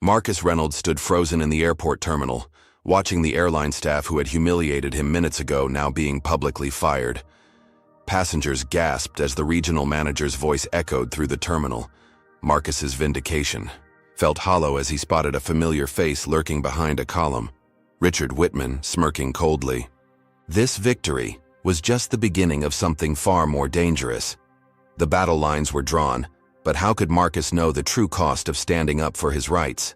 Marcus Reynolds stood frozen in the airport terminal, watching the airline staff who had humiliated him minutes ago now being publicly fired. Passengers gasped as the regional manager's voice echoed through the terminal. Marcus's vindication felt hollow as he spotted a familiar face lurking behind a column. Richard Whitman, smirking coldly. This victory was just the beginning of something far more dangerous. The battle lines were drawn, but how could Marcus know the true cost of standing up for his rights?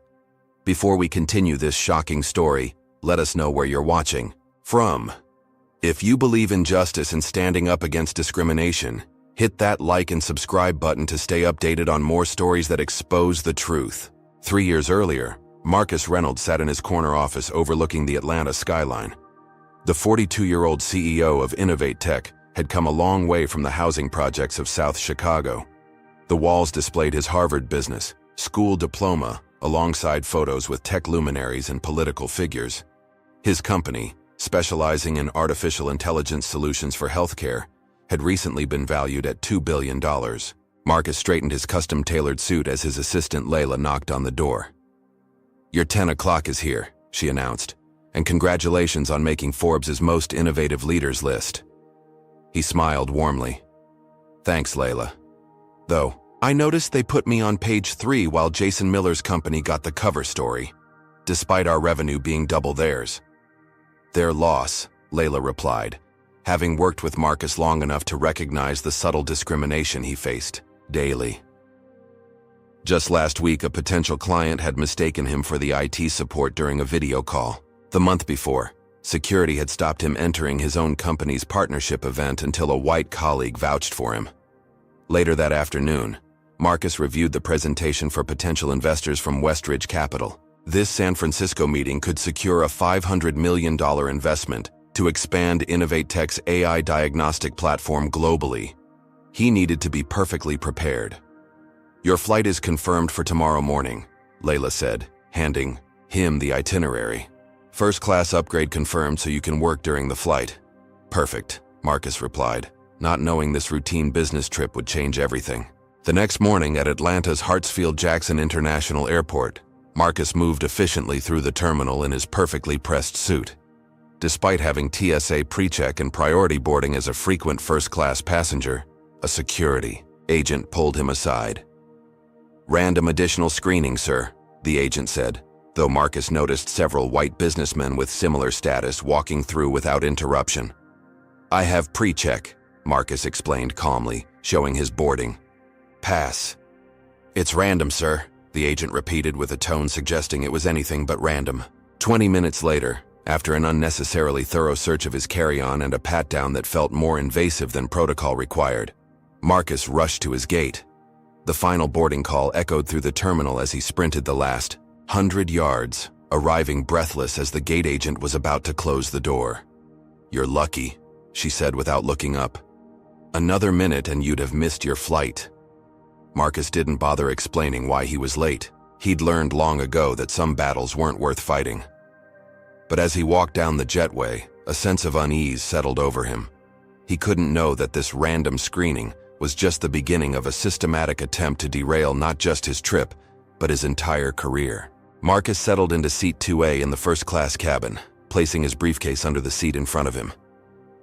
Before we continue this shocking story, let us know where you're watching from. If you believe in justice and standing up against discrimination, hit that like and subscribe button to stay updated on more stories that expose the truth. 3 years earlier, Marcus Reynolds sat in his corner office overlooking the Atlanta skyline. The 42-year-old CEO of Innovate Tech had come a long way from the housing projects of South Chicago. The walls displayed his Harvard business school diploma alongside photos with tech luminaries and political figures. His company, specializing in artificial intelligence solutions for healthcare, had recently been valued at $2 billion. Marcus straightened his custom-tailored suit as his assistant Layla knocked on the door. "Your 10 o'clock is here," she announced, "and congratulations on making Forbes' Most Innovative Leaders list." He smiled warmly. "Thanks, Layla. Though, I noticed they put me on page 3 while Jason Miller's company got the cover story, despite our revenue being double theirs." "Their loss," Layla replied, having worked with Marcus long enough to recognize the subtle discrimination he faced daily. Just last week, a potential client had mistaken him for the IT support during a video call. The month before, security had stopped him entering his own company's partnership event until a white colleague vouched for him. Later that afternoon, Marcus reviewed the presentation for potential investors from Westridge Capital. This San Francisco meeting could secure a $500 million investment to expand Innovate Tech's AI diagnostic platform globally. He needed to be perfectly prepared. "Your flight is confirmed for tomorrow morning," Layla said, handing him the itinerary. "First-class upgrade confirmed so you can work during the flight." "Perfect," Marcus replied, not knowing this routine business trip would change everything. The next morning at Atlanta's Hartsfield-Jackson International Airport, Marcus moved efficiently through the terminal in his perfectly pressed suit. Despite having TSA pre-check and priority boarding as a frequent first-class passenger, a security agent pulled him aside. "Random additional screening, sir," the agent said, though Marcus noticed several white businessmen with similar status walking through without interruption. "I have pre-check," Marcus explained calmly, showing his boarding pass. "It's random, sir," the agent repeated with a tone suggesting it was anything but random. 20 minutes later, after an unnecessarily thorough search of his carry-on and a pat-down that felt more invasive than protocol required, Marcus rushed to his gate. The final boarding call echoed through the terminal as he sprinted the last 100 yards, arriving breathless as the gate agent was about to close the door. "You're lucky," she said without looking up. "Another minute and you'd have missed your flight." Marcus didn't bother explaining why he was late. He'd learned long ago that some battles weren't worth fighting. But as he walked down the jetway, a sense of unease settled over him. He couldn't know that this random screening was just the beginning of a systematic attempt to derail not just his trip, but his entire career. Marcus settled into seat 2A in the first-class cabin, placing his briefcase under the seat in front of him.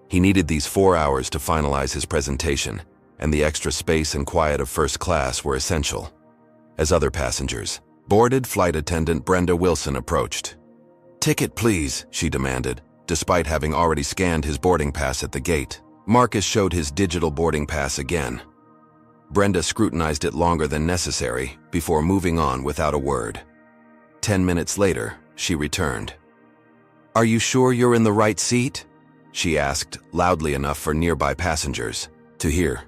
He needed these 4 hours to finalize his presentation, and the extra space and quiet of first class were essential. As other passengers boarded, flight attendant Brenda Wilson approached. "Ticket, please," she demanded, despite having already scanned his boarding pass at the gate. Marcus showed his digital boarding pass again. Brenda scrutinized it longer than necessary before moving on without a word. 10 minutes later, she returned. "Are you sure you're in the right seat?" she asked, loudly enough for nearby passengers to hear.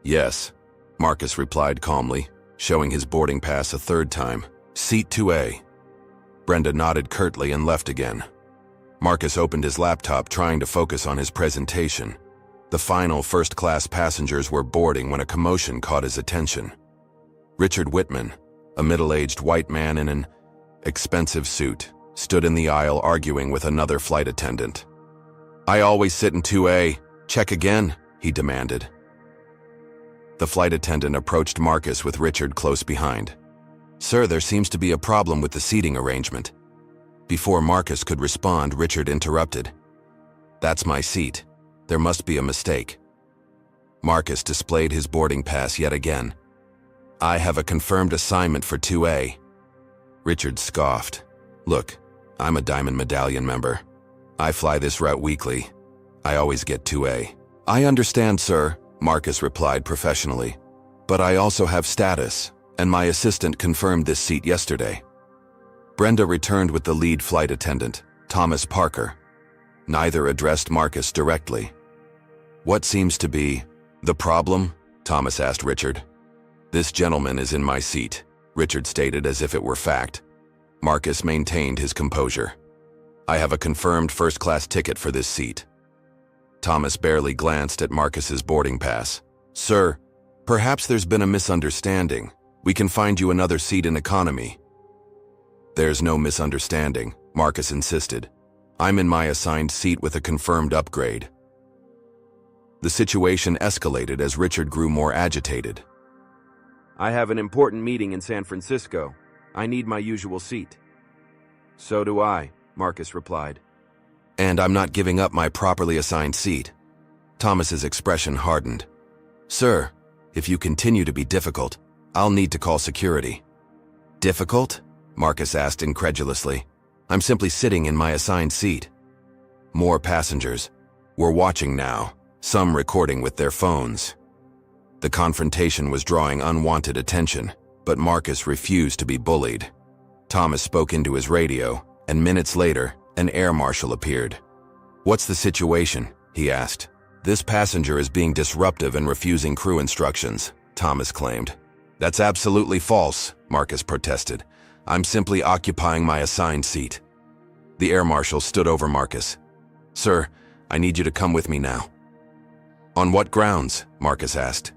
"Yes," Marcus replied calmly, showing his boarding pass a third time. "Seat 2A." Brenda nodded curtly and left again. Marcus opened his laptop, trying to focus on his presentation. The final first-class passengers were boarding when a commotion caught his attention. Richard Whitman, a middle-aged white man in an expensive suit, stood in the aisle arguing with another flight attendant. "I always sit in 2A. Check again," he demanded. The flight attendant approached Marcus with Richard close behind. Sir, there seems to be a problem with the seating arrangement. Before Marcus could respond, Richard interrupted. That's my seat. There must be a mistake. Marcus displayed his boarding pass yet again. I have a confirmed assignment for 2A. Richard scoffed. Look, I'm a Diamond Medallion member. I fly this route weekly. I always get 2A. I understand, sir, Marcus replied professionally. But I also have status, and my assistant confirmed this seat yesterday. Brenda returned with the lead flight attendant, Thomas Parker. Neither addressed Marcus directly. What seems to be the problem? Thomas asked Richard. This gentleman is in my seat, Richard stated as if it were fact. Marcus maintained his composure. I have a confirmed first-class ticket for this seat. Thomas barely glanced at Marcus's boarding pass. Sir, perhaps there's been a misunderstanding. We can find you another seat in economy. There's no misunderstanding, Marcus insisted. I'm in my assigned seat with a confirmed upgrade. The situation escalated as Richard grew more agitated. I have an important meeting in San Francisco. I need my usual seat. So do I, Marcus replied. And I'm not giving up my properly assigned seat. Thomas's expression hardened. Sir, if you continue to be difficult, I'll need to call security. Difficult? Marcus asked incredulously. I'm simply sitting in my assigned seat. More passengers were watching now, some recording with their phones. The confrontation was drawing unwanted attention, but Marcus refused to be bullied. Thomas spoke into his radio, and minutes later, an air marshal appeared. What's the situation? He asked. This passenger is being disruptive and refusing crew instructions, Thomas claimed. That's absolutely false, Marcus protested. I'm simply occupying my assigned seat. The air marshal stood over Marcus. Sir, I need you to come with me now. On what grounds? Marcus asked.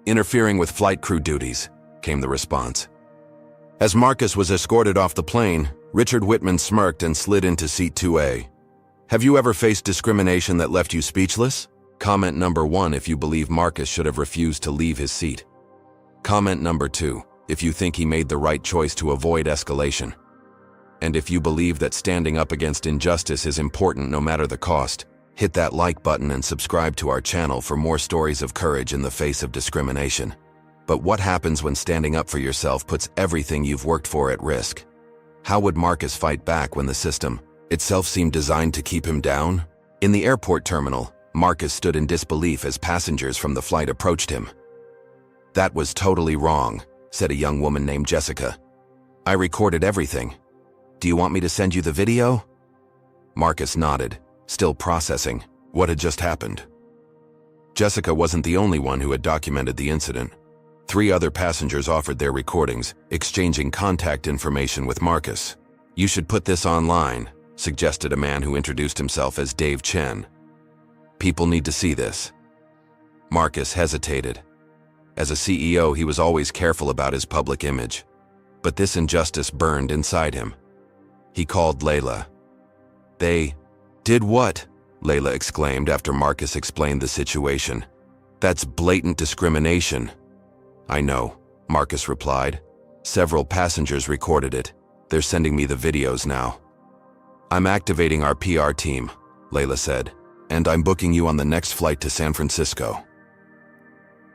Interfering with flight crew duties, came the response. As Marcus was escorted off the plane, Richard Whitman smirked and slid into seat 2A. Have you ever faced discrimination that left you speechless? Comment number 1 if you believe Marcus should have refused to leave his seat. Comment number 2 if you think he made the right choice to avoid escalation. And if you believe that standing up against injustice is important no matter the cost, hit that like button and subscribe to our channel for more stories of courage in the face of discrimination. But what happens when standing up for yourself puts everything you've worked for at risk? How would Marcus fight back when the system itself seemed designed to keep him down? In the airport terminal, Marcus stood in disbelief as passengers from the flight approached him. That was totally wrong, said a young woman named Jessica. I recorded everything. Do you want me to send you the video? Marcus nodded, still processing what had just happened. Jessica wasn't the only one who had documented the incident. 3 other passengers offered their recordings, exchanging contact information with Marcus. You should put this online, suggested a man who introduced himself as Dave Chen. People need to see this. Marcus hesitated. As a CEO, he was always careful about his public image. But this injustice burned inside him. He called Layla. They did what? Layla exclaimed after Marcus explained the situation. That's blatant discrimination. I know, Marcus replied. Several passengers recorded it. They're sending me the videos now. I'm activating our PR team, Layla said, and I'm booking you on the next flight to San Francisco.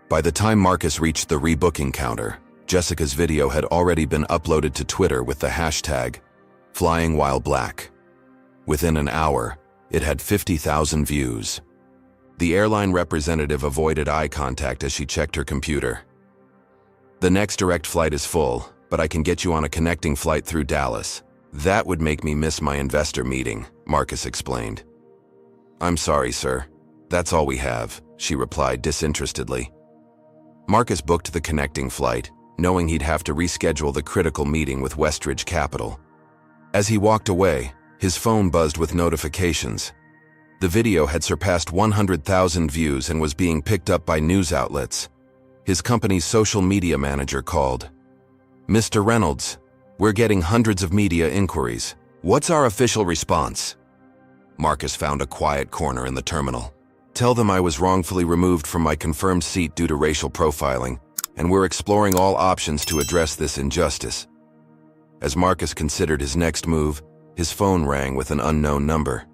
By the time Marcus reached the rebooking counter, Jessica's video had already been uploaded to Twitter with the hashtag #FlyingWhileBlack. Within an hour, it had 50,000 views. The airline representative avoided eye contact as she checked her computer. The next direct flight is full, but I can get you on a connecting flight through Dallas. That would make me miss my investor meeting, Marcus explained. I'm sorry, sir. That's all we have, she replied disinterestedly. Marcus booked the connecting flight, knowing he'd have to reschedule the critical meeting with Westridge Capital. As he walked away, his phone buzzed with notifications. The video had surpassed 100,000 views and was being picked up by news outlets. His company's social media manager called. Mr. Reynolds, we're getting hundreds of media inquiries. What's our official response? Marcus found a quiet corner in the terminal. Tell them I was wrongfully removed from my confirmed seat due to racial profiling, and we're exploring all options to address this injustice." As Marcus considered his next move, his phone rang with an unknown number.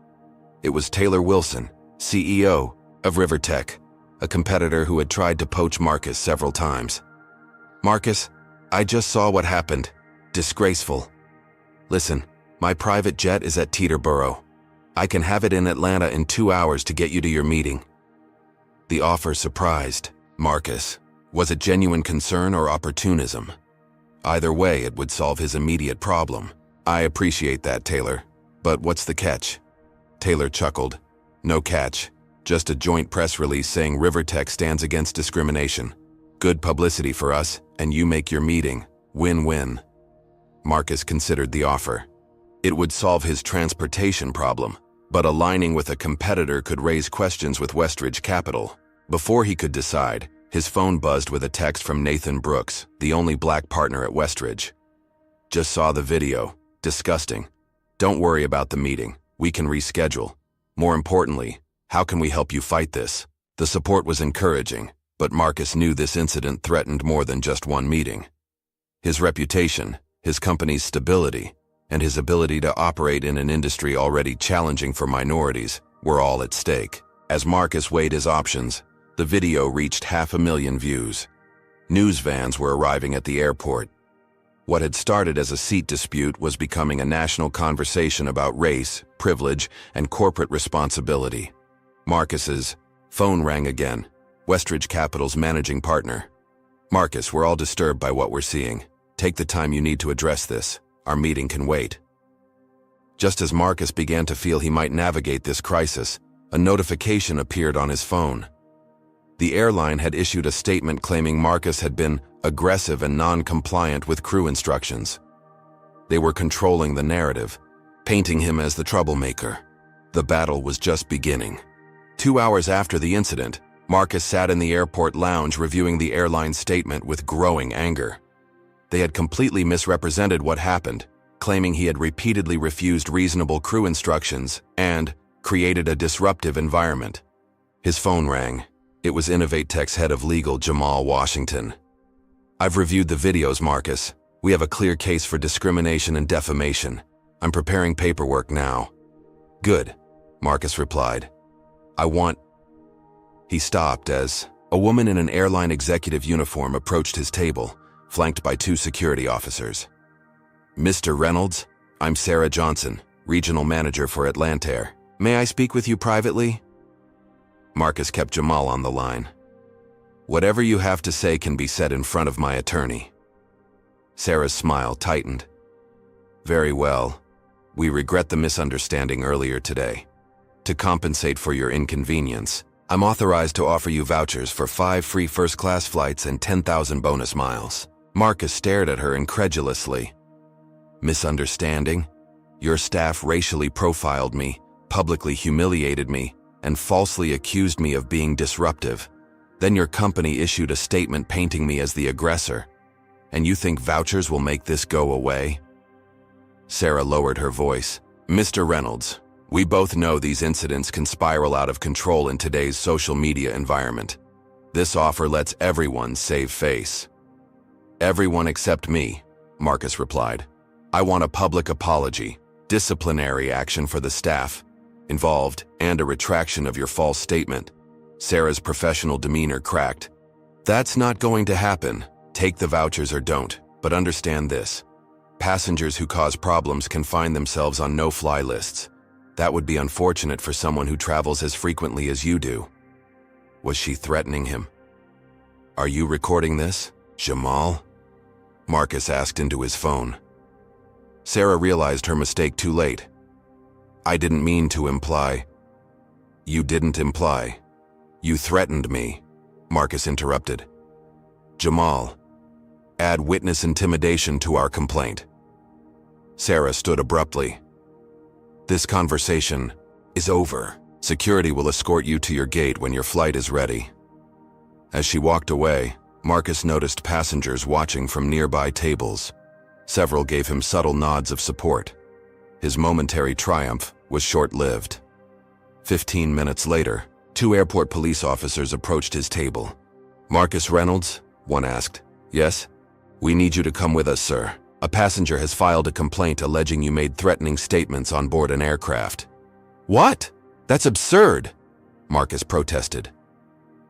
It was Taylor Wilson, CEO of Rivertech, a competitor who had tried to poach Marcus several times. "Marcus, I just saw what happened. Disgraceful. Listen, my private jet is at Teterboro. I can have it in Atlanta in 2 hours to get you to your meeting." The offer surprised Marcus. Was it genuine concern or opportunism? Either way, it would solve his immediate problem. "I appreciate that, Taylor. But what's the catch?" Taylor chuckled. "No catch. Just a joint press release saying Rivertech stands against discrimination. Good publicity for us, and you make your meeting. Win-win." Marcus considered the offer. It would solve his transportation problem, but aligning with a competitor could raise questions with Westridge Capital. Before he could decide, his phone buzzed with a text from Nathan Brooks, the only black partner at Westridge. "Just saw the video. Disgusting. Don't worry about the meeting. We can reschedule. More importantly, how can we help you fight this?" The support was encouraging, but Marcus knew this incident threatened more than just one meeting. His reputation, his company's stability, and his ability to operate in an industry already challenging for minorities were all at stake. As Marcus weighed his options, the video reached 500,000 views. News vans were arriving at the airport. What had started as a seat dispute was becoming a national conversation about race, privilege, and corporate responsibility. Marcus's phone rang again. Westridge Capital's managing partner. "Marcus, we're all disturbed by what we're seeing. Take the time you need to address this. Our meeting can wait." Just as Marcus began to feel he might navigate this crisis, a notification appeared on his phone. The airline had issued a statement claiming Marcus had been aggressive and non-compliant with crew instructions. They were controlling the narrative, painting him as the troublemaker. The battle was just beginning. 2 hours after the incident, Marcus sat in the airport lounge reviewing the airline's statement with growing anger. They had completely misrepresented what happened, claiming he had repeatedly refused reasonable crew instructions and created a disruptive environment. His phone rang. It was InnovateTech's head of legal, Jamal Washington. "I've reviewed the videos, Marcus. We have a clear case for discrimination and defamation. I'm preparing paperwork now." "Good," Marcus replied. "I want—" He stopped as a woman in an airline executive uniform approached his table, flanked by 2 security officers. "Mr. Reynolds, I'm Sarah Johnson, regional manager for Atlantair. May I speak with you privately?" Marcus kept Jamal on the line. "Whatever you have to say can be said in front of my attorney." Sarah's smile tightened. "Very well. We regret the misunderstanding earlier today. To compensate for your inconvenience, I'm authorized to offer you vouchers for 5 free first-class flights and 10,000 bonus miles." Marcus stared at her incredulously. "Misunderstanding? Your staff racially profiled me, publicly humiliated me, and falsely accused me of being disruptive. Then your company issued a statement painting me as the aggressor. And you think vouchers will make this go away?" Sarah lowered her voice. "Mr. Reynolds, we both know these incidents can spiral out of control in today's social media environment. This offer lets everyone save face." "Everyone except me," Marcus replied. "I want a public apology, disciplinary action for the staff involved, and a retraction of your false statement." Sarah's professional demeanor cracked. "That's not going to happen. Take the vouchers or don't, but understand this. Passengers who cause problems can find themselves on no-fly lists. That would be unfortunate for someone who travels as frequently as you do." Was she threatening him? "Are you recording this, Jamal?" Marcus asked into his phone. Sarah realized her mistake too late. "I didn't mean to imply—" "You didn't imply. You threatened me," Marcus interrupted. "Jamal, add witness intimidation to our complaint." Sarah stood abruptly. "This conversation is over. Security will escort you to your gate when your flight is ready." As she walked away, Marcus noticed passengers watching from nearby tables. Several gave him subtle nods of support. His momentary triumph was short-lived. 15 minutes later, 2 airport police officers approached his table. "Marcus Reynolds, one asked. Yes? We need you to come with us, sir. A passenger has filed a complaint alleging you made threatening statements on board an aircraft. What? That's absurd, Marcus protested.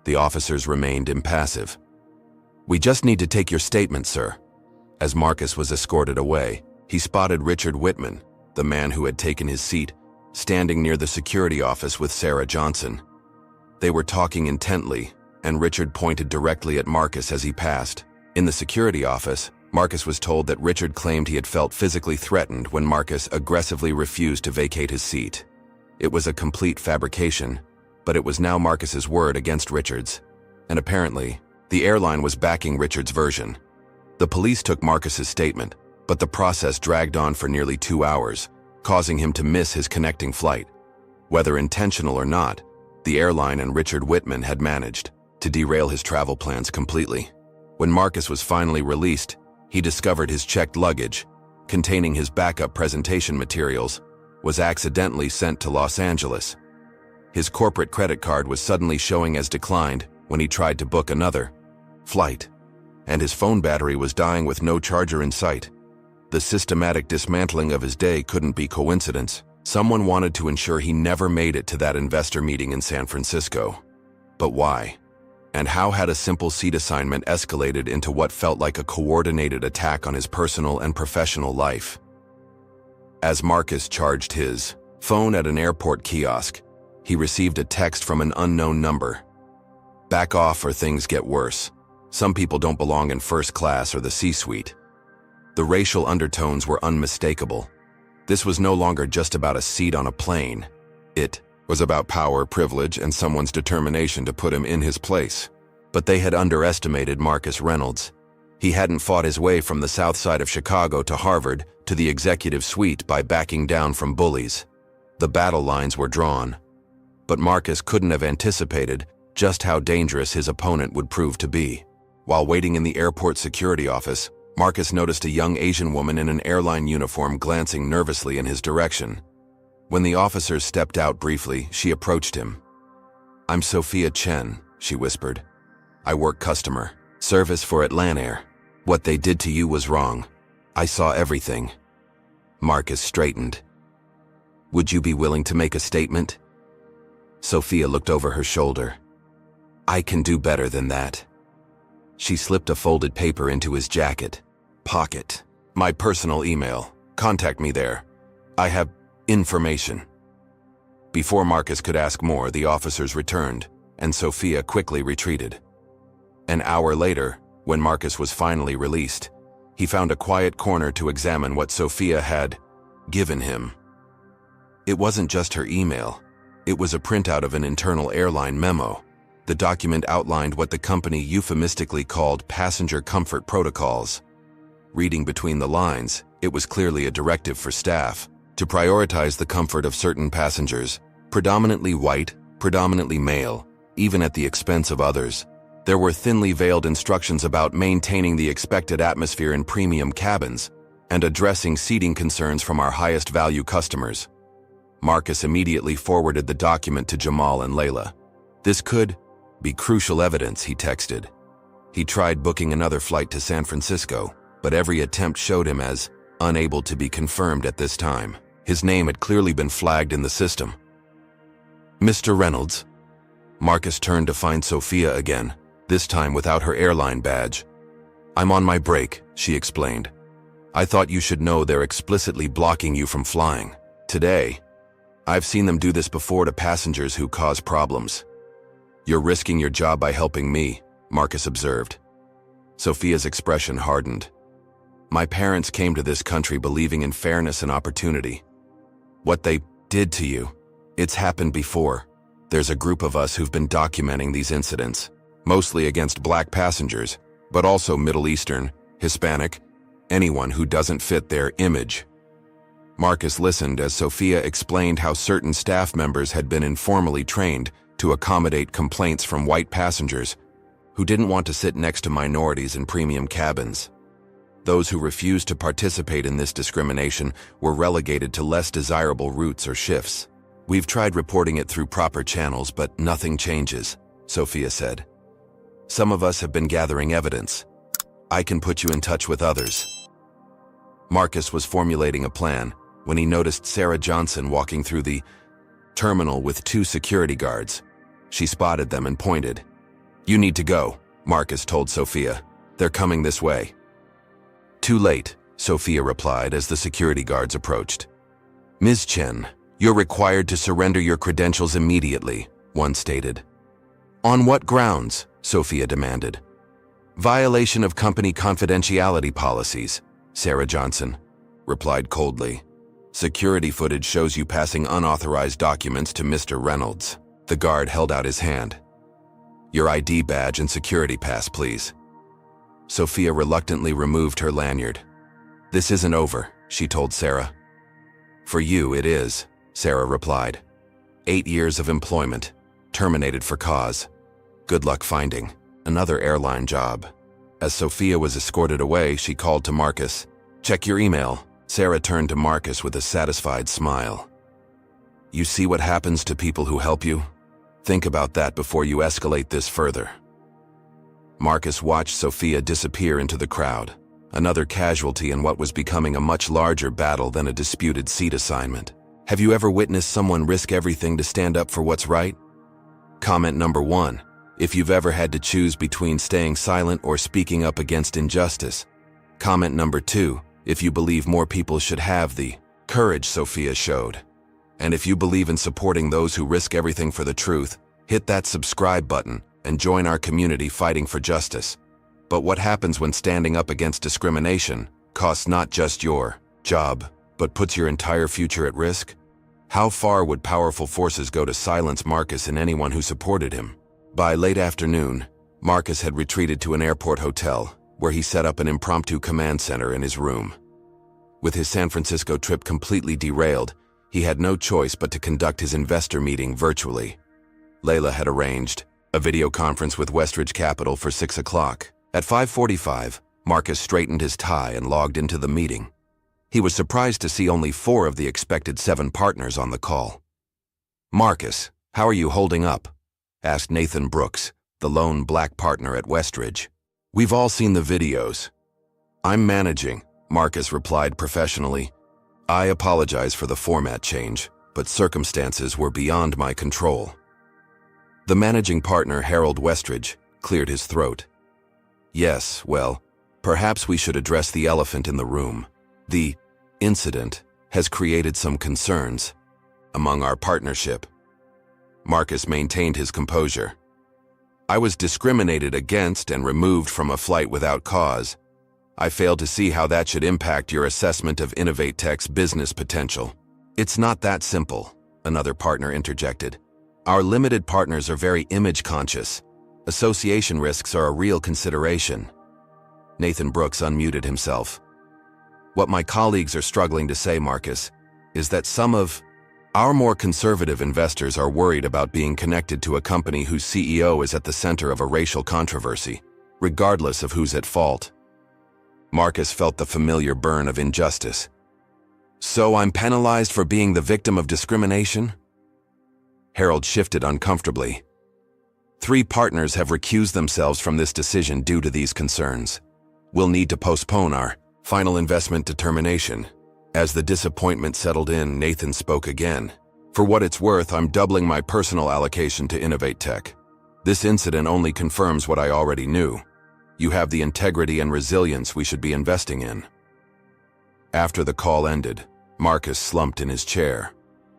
The officers remained impassive. We just need to take your statement, sir. As Marcus was escorted away, he spotted Richard Whitman, the man who had taken his seat, standing near the security office with Sarah Johnson. They were talking intently, and Richard pointed directly at Marcus as he passed. In the security office, Marcus was told that Richard claimed he had felt physically threatened when Marcus aggressively refused to vacate his seat. It was a complete fabrication, but it was now Marcus's word against Richard's, and apparently, the airline was backing Richard's version. The police took Marcus's statement, but the process dragged on for nearly 2 hours, causing him to miss his connecting flight. Whether intentional or not, the airline and Richard Whitman had managed to derail his travel plans completely. When Marcus was finally released, he discovered his checked luggage, containing his backup presentation materials, was accidentally sent to Los Angeles. His corporate credit card was suddenly showing as declined when he tried to book another flight, and his phone battery was dying with no charger in sight. The systematic dismantling of his day couldn't be coincidence. Someone wanted to ensure he never made it to that investor meeting in San Francisco. But why? And how had a simple seat assignment escalated into what felt like a coordinated attack on his personal and professional life? As Marcus charged his phone at an airport kiosk, he received a text from an unknown number. Back off or things get worse. Some people don't belong in first class or the C-suite. The racial undertones were unmistakable. This was no longer just about a seat on a plane. It was about power, privilege, and someone's determination to put him in his place. But they had underestimated Marcus Reynolds. He hadn't fought his way from the south side of Chicago to Harvard to the executive suite by backing down from bullies. The battle lines were drawn. But Marcus couldn't have anticipated just how dangerous his opponent would prove to be. While waiting in the airport security office, Marcus noticed a young Asian woman in an airline uniform glancing nervously in his direction. When the officers stepped out briefly, she approached him. "I'm Sophia Chen," she whispered. "I work customer service for Atlantair. What they did to you was wrong. I saw everything." Marcus straightened. "Would you be willing to make a statement?" Sophia looked over her shoulder. "I can do better than that." She slipped a folded paper into his jacket pocket. "My personal email. Contact me there. I have information." Before Marcus could ask more, the officers returned, and Sophia quickly retreated. An hour later, when Marcus was finally released, he found a quiet corner to examine what Sophia had given him. It wasn't just her email. It was a printout of an internal airline memo. The document outlined what the company euphemistically called passenger comfort protocols. Reading between the lines, it was clearly a directive for staff to prioritize the comfort of certain passengers, predominantly white, predominantly male, even at the expense of others. There were thinly veiled instructions about maintaining the expected atmosphere in premium cabins and addressing seating concerns from our highest value customers. Marcus immediately forwarded the document to Jamal and Layla. "This could be crucial evidence," he texted. He tried booking another flight to San Francisco, but every attempt showed him as unable to be confirmed at this time. His name had clearly been flagged in the system. "Mr. Reynolds." Marcus turned to find Sophia again, this time without her airline badge. "I'm on my break," she explained. "I thought you should know they're explicitly blocking you from flying. Today, I've seen them do this before to passengers who cause problems." "You're risking your job by helping me," Marcus observed. Sophia's expression hardened. "My parents came to this country believing in fairness and opportunity. What they did to you, it's happened before. There's a group of us who've been documenting these incidents, mostly against black passengers, but also Middle Eastern, Hispanic, anyone who doesn't fit their image." Marcus listened as Sophia explained how certain staff members had been informally trained to accommodate complaints from white passengers who didn't want to sit next to minorities in premium cabins. Those who refused to participate in this discrimination were relegated to less desirable routes or shifts. "We've tried reporting it through proper channels, but nothing changes," Sophia said. Some of us have been gathering evidence. I can put you in touch with others." Marcus was formulating a plan when he noticed Sarah Johnson walking through the terminal with 2 security guards. She spotted them and pointed. "You need to go," Marcus told Sophia. "They're coming this way." "Too late," Sophia replied as the security guards approached. "Ms. Chen, you're required to surrender your credentials immediately," one stated. "On what grounds?" Sophia demanded. "Violation of company confidentiality policies," Sarah Johnson replied coldly. "Security footage shows you passing unauthorized documents to Mr. Reynolds." The guard held out his hand. "Your ID badge and security pass, please." Sophia reluctantly removed her lanyard. "This isn't over," she told Sarah. "For you, it is," Sarah replied. 8 years of employment, terminated for cause. Good luck finding another airline job." As Sophia was escorted away, she called to Marcus. "Check your email." Sarah turned to Marcus with a satisfied smile. "You see what happens to people who help you? Think about that before you escalate this further." Marcus watched Sophia disappear into the crowd, another casualty in what was becoming a much larger battle than a disputed seat assignment. Have you ever witnessed someone risk everything to stand up for what's right? Comment number 1. If you've ever had to choose between staying silent or speaking up against injustice. Comment number 2. If you believe more people should have the courage Sophia showed. And if you believe in supporting those who risk everything for the truth, hit that subscribe button and join our community fighting for justice. But what happens when standing up against discrimination costs not just your job, but puts your entire future at risk? How far would powerful forces go to silence Marcus and anyone who supported him? By late afternoon, Marcus had retreated to an airport hotel, where he set up an impromptu command center in his room. With his San Francisco trip completely derailed, he had no choice but to conduct his investor meeting virtually. Layla had arranged a video conference with Westridge Capital for 6 o'clock. At 5:45, Marcus straightened his tie and logged into the meeting. He was surprised to see only 4 of the expected 7 partners on the call. "Marcus, how are you holding up?" asked Nathan Brooks, the lone black partner at Westridge. "We've all seen the videos." "I'm managing," Marcus replied professionally. "I apologize for the format change, but circumstances were beyond my control." The managing partner, Harold Westridge, cleared his throat. "Yes, well, perhaps we should address the elephant in the room. The incident has created some concerns among our partnership." Marcus maintained his composure. "I was discriminated against and removed from a flight without cause. I fail to see how that should impact your assessment of InnovateTech's business potential." "It's not that simple," another partner interjected. "Our limited partners are very image-conscious. Association risks are a real consideration." Nathan Brooks unmuted himself. "What my colleagues are struggling to say, Marcus, is that some of our more conservative investors are worried about being connected to a company whose CEO is at the center of a racial controversy, regardless of who's at fault." Marcus felt the familiar burn of injustice. "So I'm penalized for being the victim of discrimination?" Harold shifted uncomfortably. 3 partners have recused themselves from this decision due to these concerns. We'll need to postpone our final investment determination. As the disappointment settled in, Nathan spoke again. "For what it's worth, I'm doubling my personal allocation to InnovateTech. This incident only confirms what I already knew. You have the integrity and resilience we should be investing in." After the call ended, Marcus slumped in his chair.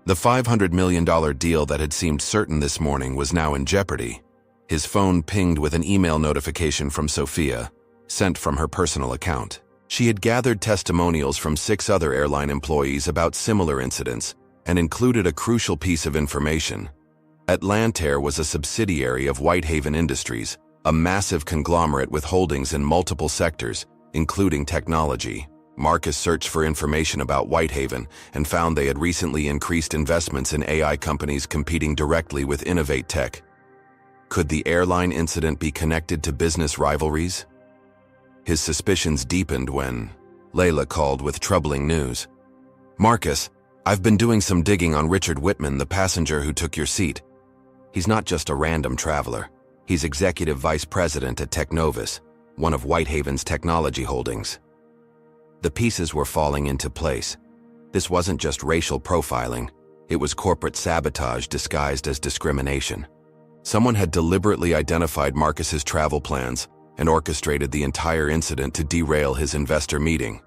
The $500 million deal that had seemed certain this morning was now in jeopardy. His phone pinged with an email notification from Sophia, sent from her personal account. She had gathered testimonials from 6 other airline employees about similar incidents and included a crucial piece of information. Atlantair was a subsidiary of Whitehaven Industries, a massive conglomerate with holdings in multiple sectors, including technology. Marcus searched for information about Whitehaven and found they had recently increased investments in AI companies competing directly with InnovateTech. Could the airline incident be connected to business rivalries? His suspicions deepened when Layla called with troubling news. "Marcus, I've been doing some digging on Richard Whitman, the passenger who took your seat. He's not just a random traveler. He's executive vice president at Technovus, one of Whitehaven's technology holdings. The pieces were falling into place. This wasn't just racial profiling, it was corporate sabotage disguised as discrimination. Someone had deliberately identified Marcus's travel plans and orchestrated the entire incident to derail his investor meeting.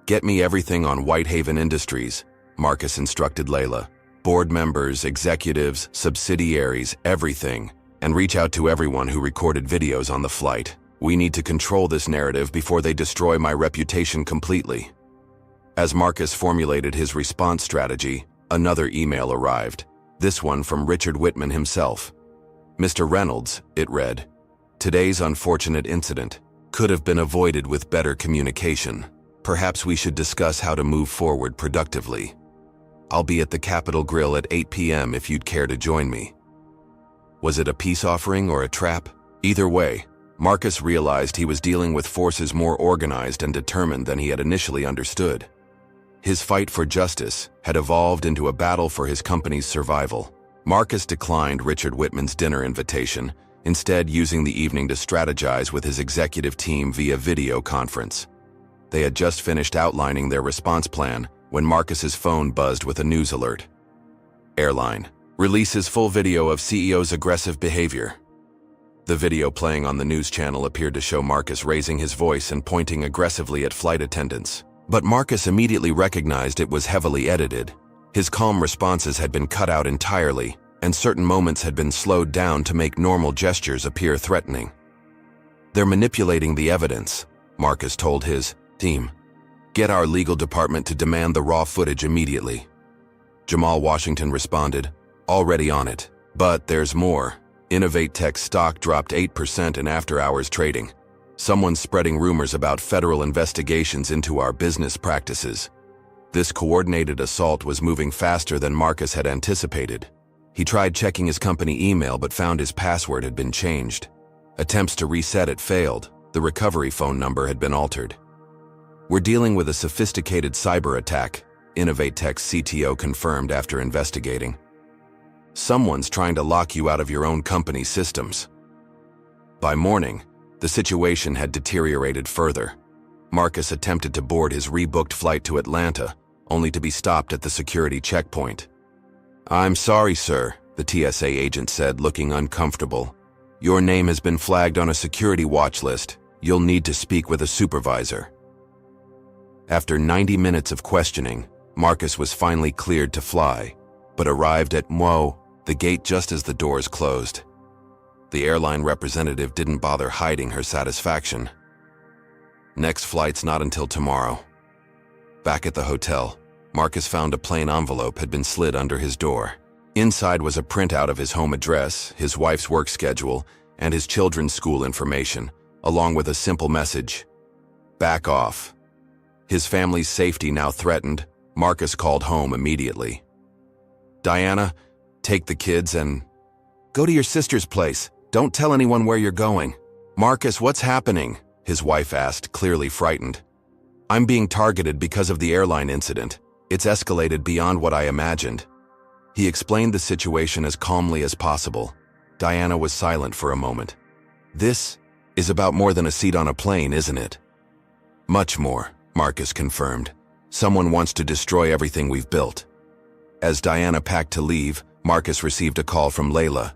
"Get me everything on Whitehaven Industries," Marcus instructed Layla. "Board members, executives, subsidiaries, everything. And reach out to everyone who recorded videos on the flight. We need to control this narrative before they destroy my reputation completely." As Marcus formulated his response strategy, another email arrived, this one from Richard Whitman himself. "Mr. Reynolds," it read, "today's unfortunate incident could have been avoided with better communication. Perhaps we should discuss how to move forward productively. I'll be at the Capitol Grill at 8 p.m. if you'd care to join me." Was it a peace offering or a trap? Either way, Marcus realized he was dealing with forces more organized and determined than he had initially understood. His fight for justice had evolved into a battle for his company's survival. Marcus declined Richard Whitman's dinner invitation, instead using the evening to strategize with his executive team via video conference. They had just finished outlining their response plan when Marcus's phone buzzed with a news alert. Airline releases full video of CEO's aggressive behavior. The video playing on the news channel appeared to show Marcus raising his voice and pointing aggressively at flight attendants. But Marcus immediately recognized it was heavily edited. His calm responses had been cut out entirely, and certain moments had been slowed down to make normal gestures appear threatening. "They're manipulating the evidence," Marcus told his team. "Get our legal department to demand the raw footage immediately." Jamal Washington responded, "Already on it. But there's more. Innovate Tech's stock dropped 8% in after-hours trading. Someone's spreading rumors about federal investigations into our business practices." This coordinated assault was moving faster than Marcus had anticipated. He tried checking his company email but found his password had been changed. Attempts to reset it failed. The recovery phone number had been altered. "We're dealing with a sophisticated cyber attack," Innovate Tech's CTO confirmed after investigating. "Someone's trying to lock you out of your own company's systems." By morning, the situation had deteriorated further. Marcus attempted to board his rebooked flight to Atlanta, only to be stopped at the security checkpoint. "I'm sorry, sir," the TSA agent said, looking uncomfortable. "Your name has been flagged on a security watch list. You'll need to speak with a supervisor." After 90 minutes of questioning, Marcus was finally cleared to fly, but arrived at the gate just as the doors closed. The airline representative didn't bother hiding her satisfaction. "Next flight's not until tomorrow." Back at the hotel, Marcus found a plain envelope had been slid under his door. Inside was a printout of his home address, his wife's work schedule, and his children's school information, along with a simple message: "Back off." His family's safety now threatened, Marcus called home immediately. "Diana, take the kids and go to your sister's place. Don't tell anyone where you're going." "Marcus, what's happening?" his wife asked, clearly frightened. "I'm being targeted because of the airline incident. It's escalated beyond what I imagined." He explained the situation as calmly as possible. Diana was silent for a moment. "This is about more than a seat on a plane, isn't it?" "Much more," Marcus confirmed. "Someone wants to destroy everything we've built." As Diana packed to leave, Marcus received a call from Layla.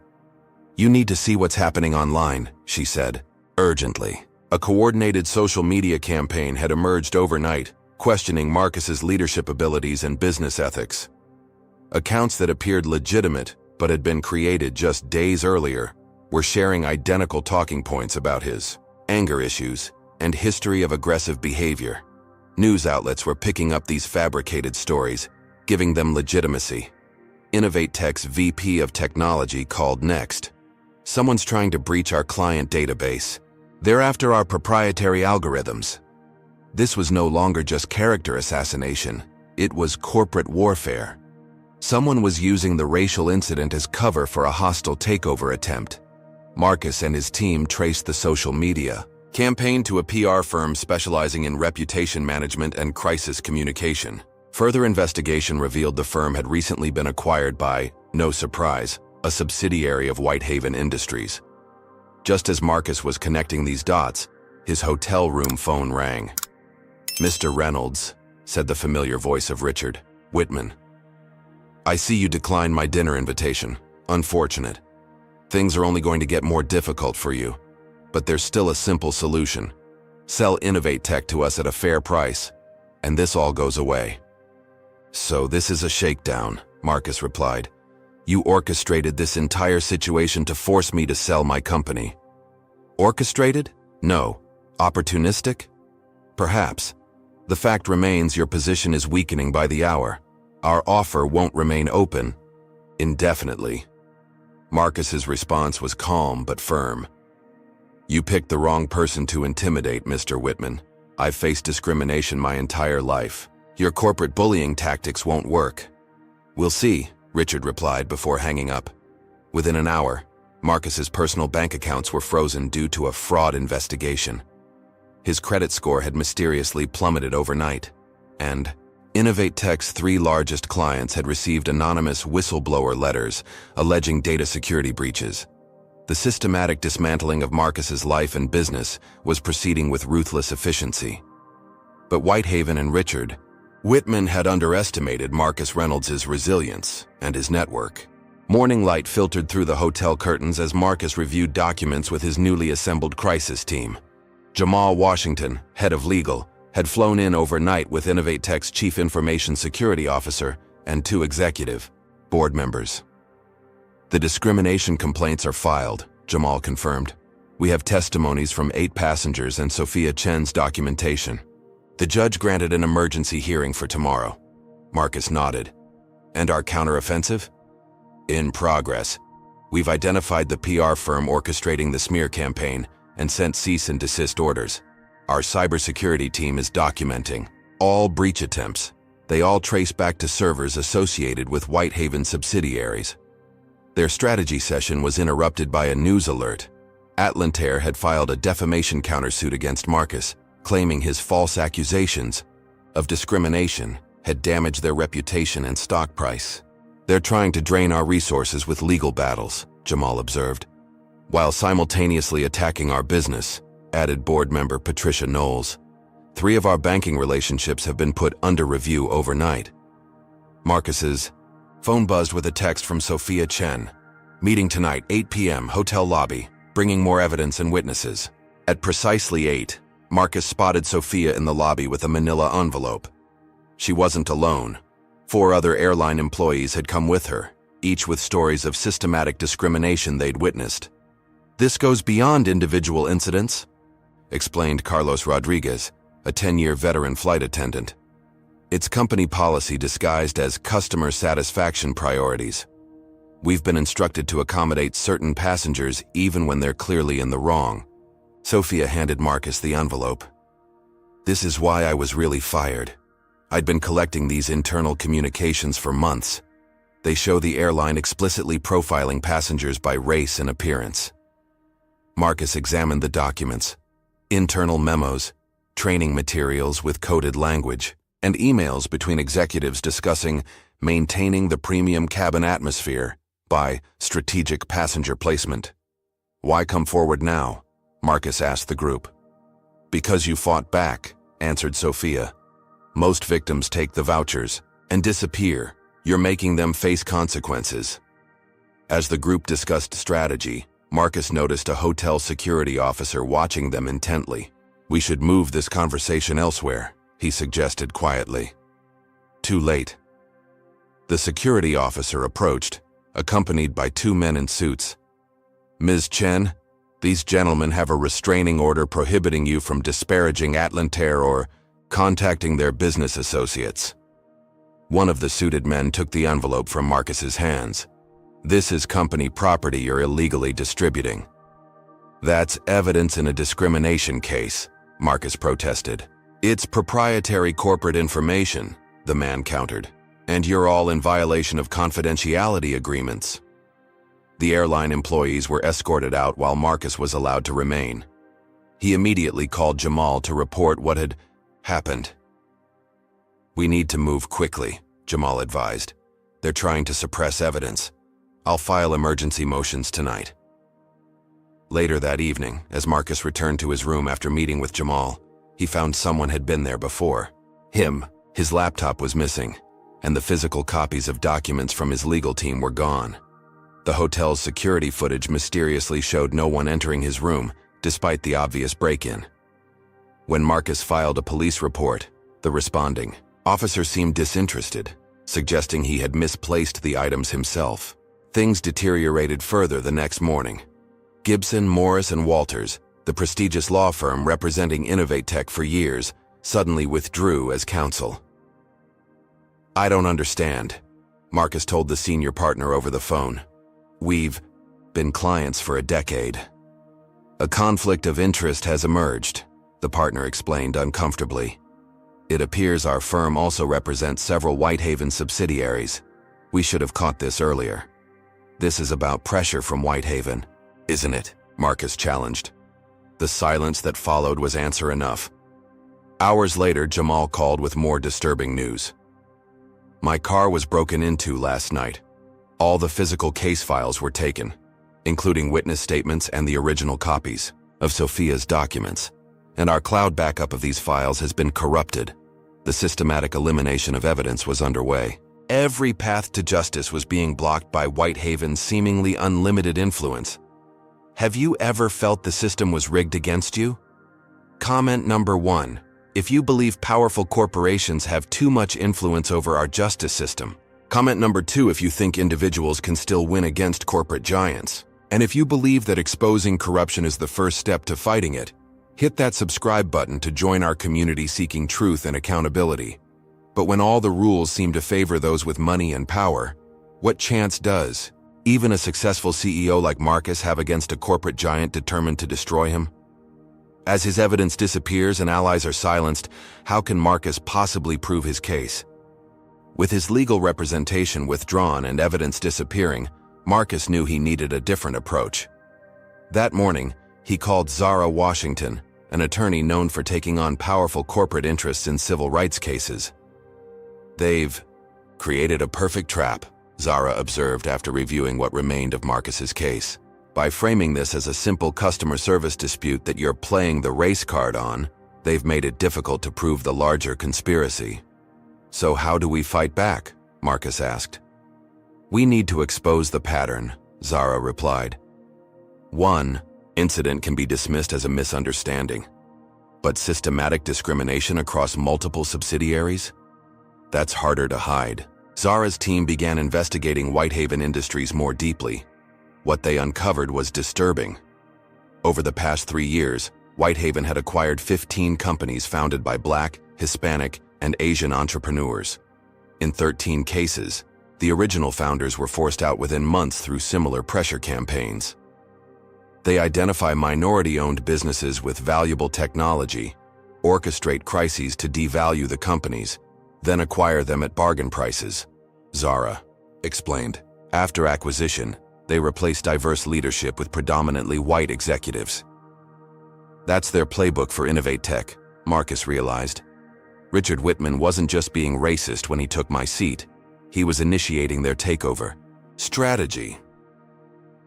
"You need to see what's happening online," she said, urgently. A coordinated social media campaign had emerged overnight, questioning Marcus's leadership abilities and business ethics. Accounts that appeared legitimate but had been created just days earlier were sharing identical talking points about his anger issues and history of aggressive behavior. News outlets were picking up these fabricated stories, giving them legitimacy. Innovate Tech's VP of Technology called next. "Someone's trying to breach our client database. They're after our proprietary algorithms." This was no longer just character assassination. It was corporate warfare. Someone was using the racial incident as cover for a hostile takeover attempt. Marcus and his team traced the social media campaign to a PR firm specializing in reputation management and crisis communication. Further investigation revealed the firm had recently been acquired by, no surprise, a subsidiary of Whitehaven Industries. Just as Marcus was connecting these dots, his hotel room phone rang. "Mr. Reynolds," said the familiar voice of Richard Whitman. "I see you declined my dinner invitation. Unfortunate. Things are only going to get more difficult for you. But there's still a simple solution. Sell Innovate Tech to us at a fair price, and this all goes away." "So this is a shakedown," Marcus replied. "You orchestrated this entire situation to force me to sell my company." "Orchestrated? No. Opportunistic? Perhaps. The fact remains your position is weakening by the hour. Our offer won't remain open indefinitely." Marcus's response was calm but firm. "You picked the wrong person to intimidate, Mr. Whitman. I've faced discrimination my entire life. Your corporate bullying tactics won't work." "We'll see," Richard replied before hanging up. Within an hour, Marcus's personal bank accounts were frozen due to a fraud investigation. His credit score had mysteriously plummeted overnight, and Innovate Tech's 3 largest clients had received anonymous whistleblower letters alleging data security breaches. The systematic dismantling of Marcus's life and business was proceeding with ruthless efficiency. But Whitehaven and Richard Whitman had underestimated Marcus Reynolds' resilience and his network. Morning light filtered through the hotel curtains as Marcus reviewed documents with his newly assembled crisis team. Jamal Washington, head of legal, had flown in overnight with Innovate Tech's chief information security officer and 2 executive board members. "The discrimination complaints are filed," Jamal confirmed. "We have testimonies from 8 passengers and Sophia Chen's documentation. The judge granted an emergency hearing for tomorrow." Marcus nodded. "And our counteroffensive?" "In progress. We've identified the PR firm orchestrating the smear campaign and sent cease and desist orders. Our cybersecurity team is documenting all breach attempts. They all trace back to servers associated with Whitehaven subsidiaries." Their strategy session was interrupted by a news alert. Atlantair had filed a defamation countersuit against Marcus, claiming his false accusations of discrimination had damaged their reputation and stock price. "They're trying to drain our resources with legal battles," Jamal observed, "while simultaneously attacking our business," added board member Patricia Knowles. 3 of our banking relationships have been put under review overnight." Marcus's phone buzzed with a text from Sophia Chen. "Meeting tonight, 8 p.m., hotel lobby, bringing more evidence and witnesses." At precisely 8, Marcus spotted Sophia in the lobby with a manila envelope. She wasn't alone. 4 other airline employees had come with her, each with stories of systematic discrimination they'd witnessed. "This goes beyond individual incidents," explained Carlos Rodriguez, a 10-year veteran flight attendant. "It's company policy disguised as customer satisfaction priorities. We've been instructed to accommodate certain passengers even when they're clearly in the wrong." Sophia handed Marcus the envelope. "This is why I was really fired. I'd been collecting these internal communications for months. They show the airline explicitly profiling passengers by race and appearance." Marcus examined the documents. Internal memos, training materials with coded language, and emails between executives discussing maintaining the premium cabin atmosphere by strategic passenger placement. "Why come forward now?" Marcus asked the group. "Because you fought back," answered Sophia. "Most victims take the vouchers and disappear. You're making them face consequences." As the group discussed strategy, Marcus noticed a hotel security officer watching them intently. "We should move this conversation elsewhere," he suggested quietly. Too late. The security officer approached, accompanied by 2 men in suits. "Ms. Chen, these gentlemen have a restraining order prohibiting you from disparaging Atlantair or contacting their business associates." One of the suited men took the envelope from Marcus's hands. "This is company property you're illegally distributing." "That's evidence in a discrimination case," Marcus protested. "It's proprietary corporate information," the man countered, "and you're all in violation of confidentiality agreements." The airline employees were escorted out while Marcus was allowed to remain. He immediately called Jamal to report what had happened. "We need to move quickly," Jamal advised. "They're trying to suppress evidence. I'll file emergency motions tonight." Later that evening, as Marcus returned to his room after meeting with Jamal, he found someone had been there before. His laptop was missing, and the physical copies of documents from his legal team were gone. The hotel's security footage mysteriously showed no one entering his room, despite the obvious break-in. When Marcus filed a police report, the responding officer seemed disinterested, suggesting he had misplaced the items himself. Things deteriorated further the next morning. Gibson, Morris, and Walters, the prestigious law firm representing InnovateTech for years, suddenly withdrew as counsel. "I don't understand," Marcus told the senior partner over the phone. "We've been clients for a decade." "A conflict of interest has emerged," the partner explained uncomfortably. "It appears our firm also represents several Whitehaven subsidiaries. We should have caught this earlier." "This is about pressure from Whitehaven, isn't it?" Marcus challenged. The silence that followed was answer enough. Hours later, Jamal called with more disturbing news. "My car was broken into last night. All the physical case files were taken, including witness statements and the original copies of Sophia's documents. And our cloud backup of these files has been corrupted. The systematic elimination of evidence was underway. Every path to justice was being blocked by Whitehaven's seemingly unlimited influence. Have you ever felt the system was rigged against you? Comment number 1. If you believe powerful corporations have too much influence over our justice system. Comment number 2 if you think individuals can still win against corporate giants. And if you believe that exposing corruption is the first step to fighting it, hit that subscribe button to join our community seeking truth and accountability. But when all the rules seem to favor those with money and power, what chance does even a successful CEO like Marcus have against a corporate giant determined to destroy him? As his evidence disappears and allies are silenced, how can Marcus possibly prove his case? With his legal representation withdrawn and evidence disappearing, Marcus knew he needed a different approach. That morning, he called Zara Washington, an attorney known for taking on powerful corporate interests in civil rights cases. "They've created a perfect trap," Zara observed after reviewing what remained of Marcus's case. "By framing this as a simple customer service dispute that you're playing the race card on, they've made it difficult to prove the larger conspiracy." "So how do we fight back?" Marcus asked. "We need to expose the pattern," Zara replied. "One incident can be dismissed as a misunderstanding, but systematic discrimination across multiple subsidiaries? That's harder to hide." Zara's team began investigating Whitehaven Industries more deeply. What they uncovered was disturbing. Over the past 3 years, Whitehaven had acquired 15 companies founded by Black, Hispanic, and Asian entrepreneurs. In 13 cases, the original founders were forced out within months through similar pressure campaigns. They identify minority-owned businesses with valuable technology, orchestrate crises to devalue the companies, then acquire them at bargain prices, Zara explained. After acquisition, they replace diverse leadership with predominantly white executives. That's their playbook for InnovateTech, Marcus realized. Richard Whitman wasn't just being racist when he took my seat. He was initiating their takeover strategy.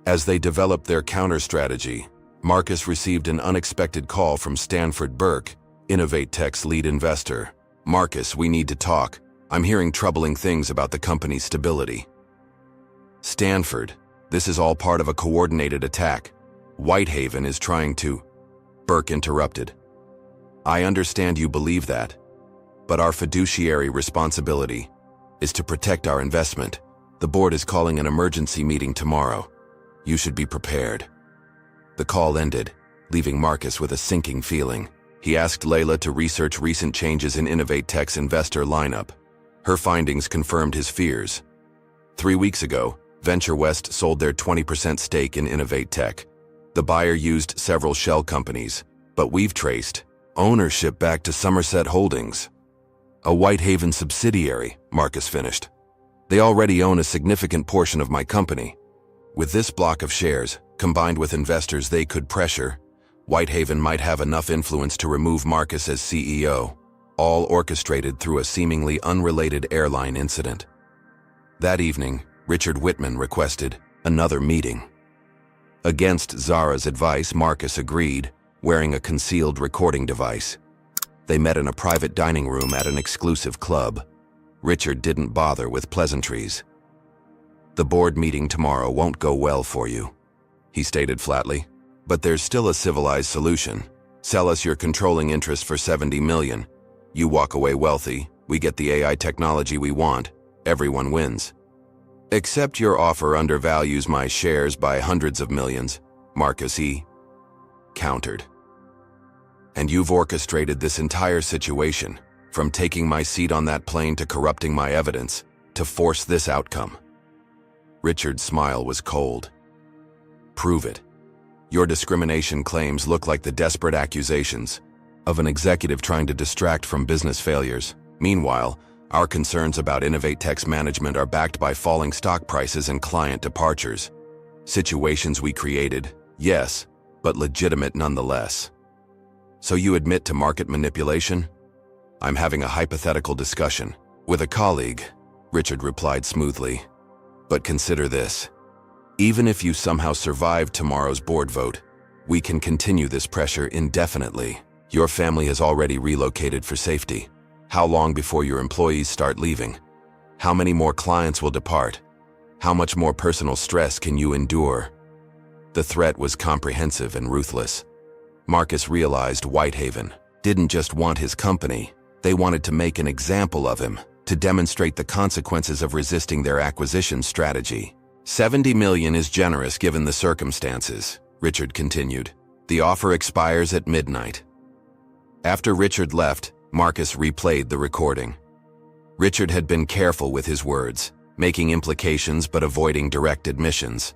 As they developed their counter-strategy, Marcus received an unexpected call from Stanford Burke, InnovateTech's lead investor. "Marcus, we need to talk. I'm hearing troubling things about the company's stability." "Stanford, this is all part of a coordinated attack. Whitehaven is trying to..." Burke interrupted. "I understand you believe that, but our fiduciary responsibility is to protect our investment. The board is calling an emergency meeting tomorrow. You should be prepared." The call ended, leaving Marcus with a sinking feeling. He asked Layla to research recent changes in InnovateTech's investor lineup. Her findings confirmed his fears. 3 weeks ago, VentureWest sold their 20% stake in InnovateTech. The buyer used several shell companies, but we've traced ownership back to Somerset Holdings, a Whitehaven subsidiary, Marcus finished. "They already own a significant portion of my company. With this block of shares, combined with investors they could pressure, Whitehaven might have enough influence to remove Marcus as CEO, all orchestrated through a seemingly unrelated airline incident." That evening, Richard Whitman requested another meeting. Against Zara's advice, Marcus agreed, wearing a concealed recording device. They met in a private dining room at an exclusive club. Richard didn't bother with pleasantries. "The board meeting tomorrow won't go well for you," he stated flatly. "But there's still a civilized solution. Sell us your controlling interest for $70 million. You walk away wealthy, we get the AI technology we want, everyone wins." "Except your offer undervalues my shares by hundreds of millions," Marcus countered. "And you've orchestrated this entire situation, from taking my seat on that plane to corrupting my evidence, to force this outcome." Richard's smile was cold. "Prove it. Your discrimination claims look like the desperate accusations of an executive trying to distract from business failures. Meanwhile, our concerns about Innovate Tech's management are backed by falling stock prices and client departures. Situations we created, yes, but legitimate nonetheless." "So you admit to market manipulation?" "I'm having a hypothetical discussion with a colleague," Richard replied smoothly. "But consider this. Even if you somehow survive tomorrow's board vote, we can continue this pressure indefinitely. Your family has already relocated for safety. How long before your employees start leaving? How many more clients will depart? How much more personal stress can you endure?" The threat was comprehensive and ruthless. Marcus realized Whitehaven didn't just want his company, they wanted to make an example of him, to demonstrate the consequences of resisting their acquisition strategy. $70 million is generous given the circumstances," Richard continued. "The offer expires at midnight." After Richard left, Marcus replayed the recording. Richard had been careful with his words, making implications but avoiding direct admissions.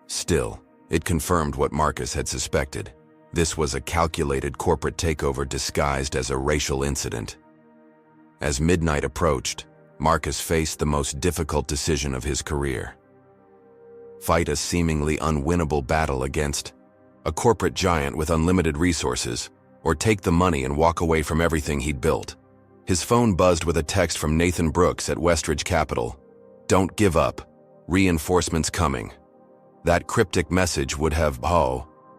Still, it confirmed what Marcus had suspected. This was a calculated corporate takeover disguised as a racial incident. As midnight approached, Marcus faced the most difficult decision of his career. Fight a seemingly unwinnable battle against a corporate giant with unlimited resources, or take the money and walk away from everything he'd built. His phone buzzed with a text from Nathan Brooks at Westridge Capital. "Don't give up. Reinforcements coming." That cryptic message would have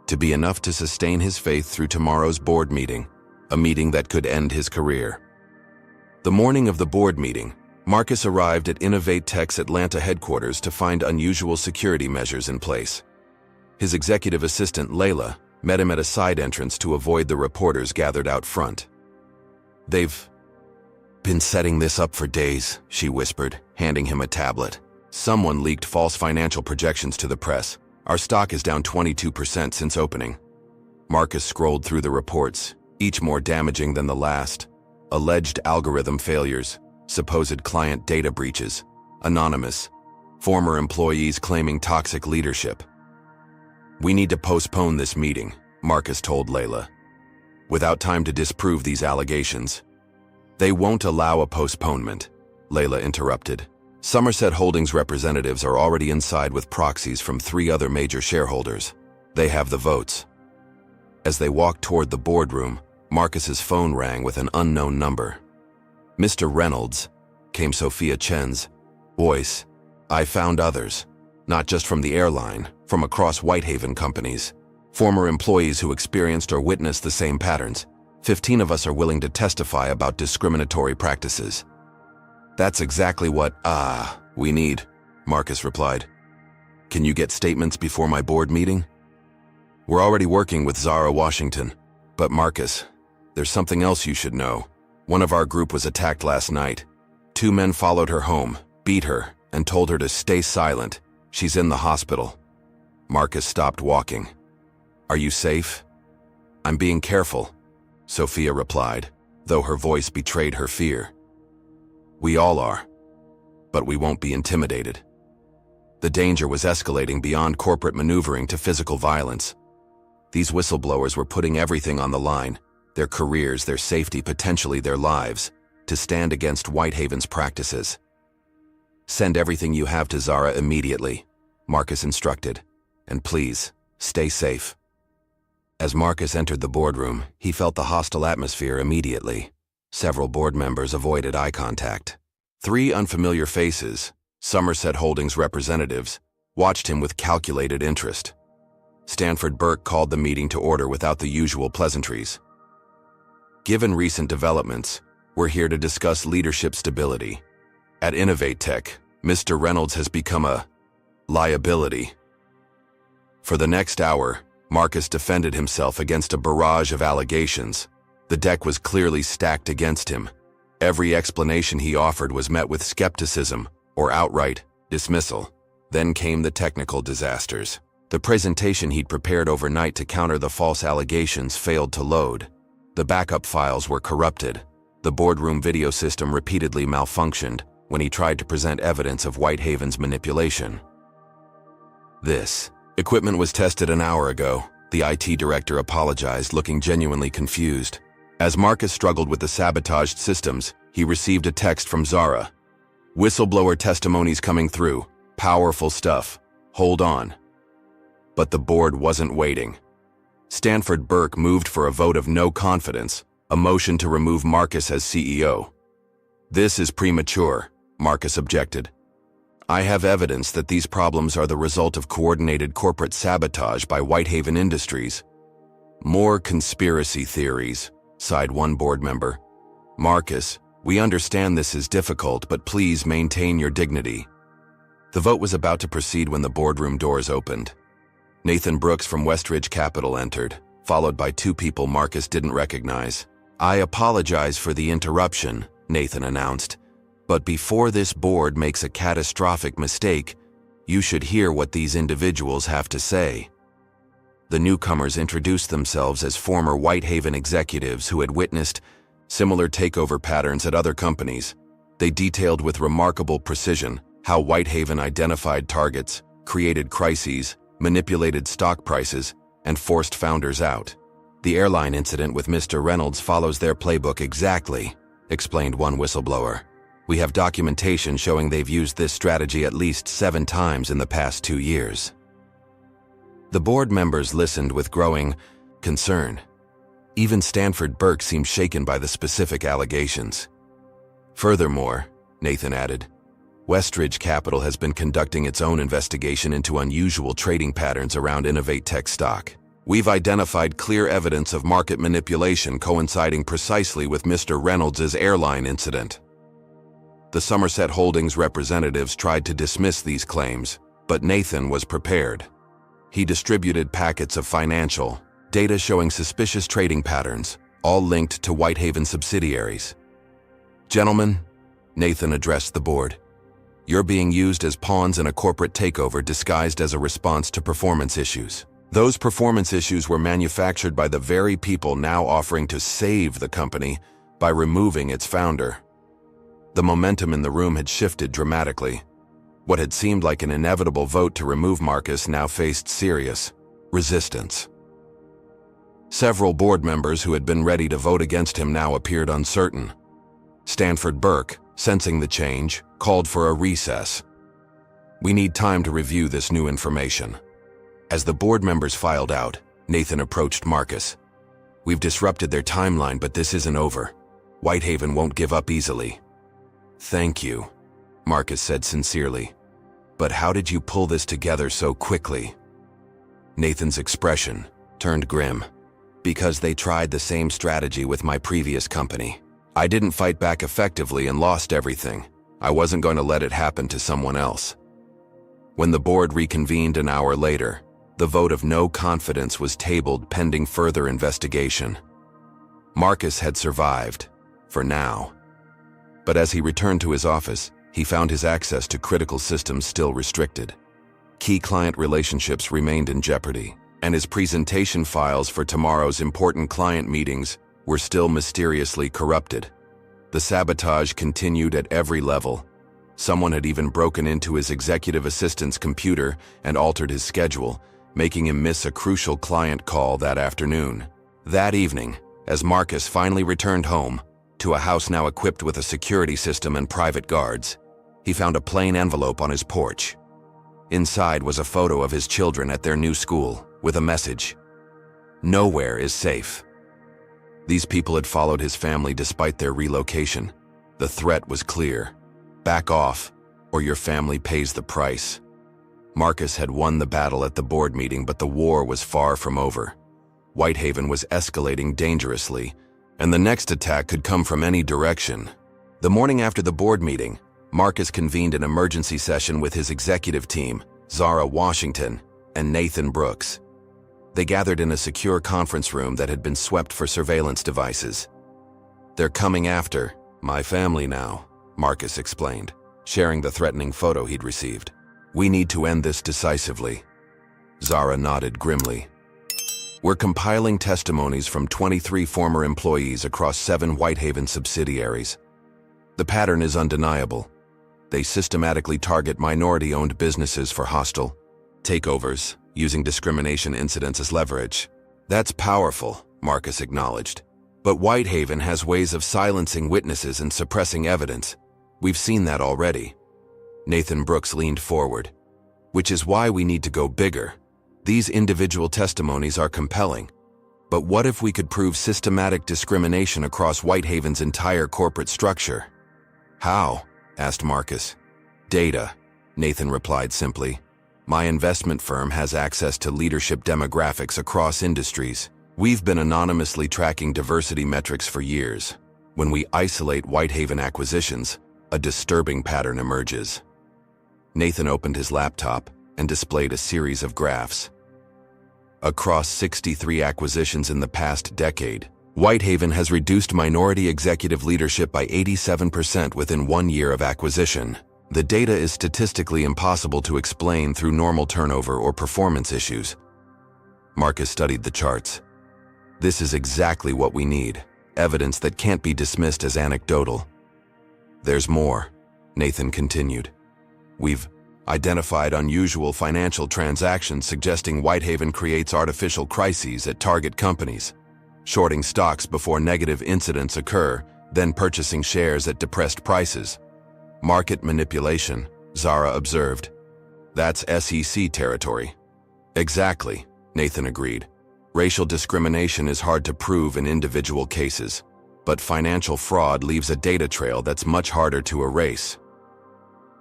to be enough to sustain his faith through tomorrow's board meeting, a meeting that could end his career. The morning of the board meeting, Marcus arrived at Innovate Tech's Atlanta headquarters to find unusual security measures in place. His executive assistant, Layla, met him at a side entrance to avoid the reporters gathered out front. "They've been setting this up for days," she whispered, handing him a tablet. "Someone leaked false financial projections to the press. Our stock is down 22% since opening." Marcus scrolled through the reports, each more damaging than the last. Alleged algorithm failures, supposed client data breaches, anonymous, former employees claiming toxic leadership. "We need to postpone this meeting," Marcus told Layla. "Without time to disprove these allegations." "They won't allow a postponement," Layla interrupted. "Somerset Holdings representatives are already inside with proxies from 3 other major shareholders. They have the votes." As they walked toward the boardroom, Marcus's phone rang with an unknown number. "Mr. Reynolds," came Sophia Chen's voice. "I found others, not just from the airline, from across Whitehaven companies. Former employees who experienced or witnessed the same patterns. 15 of us are willing to testify about discriminatory practices." "That's exactly what, we need," Marcus replied. "Can you get statements before my board meeting?" "We're already working with Zara Washington. But Marcus, there's something else you should know. One of our group was attacked last night. 2 men followed her home, beat her, and told her to stay silent. She's in the hospital." Marcus stopped walking. "Are you safe?" "I'm being careful," Sophia replied, though her voice betrayed her fear. "We all are. But we won't be intimidated." The danger was escalating beyond corporate maneuvering to physical violence. These whistleblowers were putting everything on the line, their careers, their safety, potentially their lives, to stand against Whitehaven's practices. "Send everything you have to Zara immediately," Marcus instructed, "and please, stay safe." As Marcus entered the boardroom, he felt the hostile atmosphere immediately. Several board members avoided eye contact. 3 unfamiliar faces, Somerset Holdings representatives, watched him with calculated interest. Stanford Burke called the meeting to order without the usual pleasantries. Given recent developments, we're here to discuss leadership stability. At Innovate Tech, Mr. Reynolds has become a liability. For the next hour, Marcus defended himself against a barrage of allegations. The deck was clearly stacked against him. Every explanation he offered was met with skepticism or outright dismissal. Then came the technical disasters. The presentation he'd prepared overnight to counter the false allegations failed to load. The backup files were corrupted. The boardroom video system repeatedly malfunctioned when he tried to present evidence of Whitehaven's manipulation. This equipment was tested an hour ago. The IT director apologized, looking genuinely confused. As Marcus struggled with the sabotaged systems, he received a text from Zara. Whistleblower testimonies coming through. Powerful stuff. Hold on. But the board wasn't waiting. Stanford Burke moved for a vote of no confidence, a motion to remove Marcus as CEO. This is premature, Marcus objected. I have evidence that these problems are the result of coordinated corporate sabotage by Whitehaven Industries. More conspiracy theories, sighed one board member. Marcus, we understand this is difficult, but please maintain your dignity. The vote was about to proceed when the boardroom doors opened. Nathan Brooks from Westridge Capital entered, followed by two people Marcus didn't recognize. I apologize for the interruption, Nathan announced. But before this board makes a catastrophic mistake, you should hear what these individuals have to say. The newcomers introduced themselves as former Whitehaven executives who had witnessed similar takeover patterns at other companies. They detailed with remarkable precision how Whitehaven identified targets, created crises, manipulated stock prices, and forced founders out. The airline incident with Mr. Reynolds follows their playbook exactly, explained one whistleblower. We have documentation showing they've used this strategy at least 7 times in the past 2 years. The board members listened with growing concern. Even Stanford Burke seemed shaken by the specific allegations. Furthermore, Nathan added, Westridge Capital has been conducting its own investigation into unusual trading patterns around Innovate Tech stock. We've identified clear evidence of market manipulation coinciding precisely with Mr. Reynolds' airline incident. The Somerset Holdings representatives tried to dismiss these claims, but Nathan was prepared. He distributed packets of financial data showing suspicious trading patterns, all linked to Whitehaven subsidiaries. Gentlemen, Nathan addressed the board. You're being used as pawns in a corporate takeover disguised as a response to performance issues. Those performance issues were manufactured by the very people now offering to save the company by removing its founder. The momentum in the room had shifted dramatically. What had seemed like an inevitable vote to remove Marcus now faced serious resistance. Several board members who had been ready to vote against him now appeared uncertain. Stanford Burke, sensing the change, called for a recess. We need time to review this new information. As the board members filed out, Nathan approached Marcus. We've disrupted their timeline, but this isn't over. Whitehaven won't give up easily. Thank you, Marcus said sincerely. But how did you pull this together so quickly? Nathan's expression turned grim. Because they tried the same strategy with my previous company. I didn't fight back effectively and lost everything. I wasn't going to let it happen to someone else. When the board reconvened an hour later, the vote of no confidence was tabled pending further investigation. Marcus had survived, for now. But as he returned to his office, he found his access to critical systems still restricted. Key client relationships remained in jeopardy, and his presentation files for tomorrow's important client meetings were still mysteriously corrupted. The sabotage continued at every level. Someone had even broken into his executive assistant's computer and altered his schedule, making him miss a crucial client call that afternoon. That evening, as Marcus finally returned home, to a house now equipped with a security system and private guards, he found a plain envelope on his porch. Inside was a photo of his children at their new school, with a message. Nowhere is safe. These people had followed his family despite their relocation. The threat was clear. Back off, or your family pays the price. Marcus had won the battle at the board meeting, but the war was far from over. Whitehaven was escalating dangerously, and the next attack could come from any direction. The morning after the board meeting, Marcus convened an emergency session with his executive team, Zara Washington and Nathan Brooks. They gathered in a secure conference room that had been swept for surveillance devices. "They're coming after my family now," Marcus explained, sharing the threatening photo he'd received. "We need to end this decisively." Zara nodded grimly. "We're compiling testimonies from 23 former employees across 7 Whitehaven subsidiaries. The pattern is undeniable. They systematically target minority-owned businesses for hostile takeovers, using discrimination incidents as leverage." "That's powerful," Marcus acknowledged. "But Whitehaven has ways of silencing witnesses and suppressing evidence. We've seen that already." Nathan Brooks leaned forward. "Which is why we need to go bigger. These individual testimonies are compelling. But what if we could prove systematic discrimination across Whitehaven's entire corporate structure?" "How?" asked Marcus. "Data," Nathan replied simply. "My investment firm has access to leadership demographics across industries. We've been anonymously tracking diversity metrics for years. When we isolate Whitehaven acquisitions, a disturbing pattern emerges." Nathan opened his laptop and displayed a series of graphs. Across 63 acquisitions in the past decade, Whitehaven has reduced minority executive leadership by 87% within 1 year of acquisition. The data is statistically impossible to explain through normal turnover or performance issues. Marcus studied the charts. "This is exactly what we need, evidence that can't be dismissed as anecdotal." "There's more," Nathan continued. "We've identified unusual financial transactions suggesting Whitehaven creates artificial crises at target companies, shorting stocks before negative incidents occur, then purchasing shares at depressed prices. Market manipulation," Zara observed. "That's SEC territory." "Exactly," Nathan agreed. "Racial discrimination is hard to prove in individual cases, but financial fraud leaves a data trail that's much harder to erase."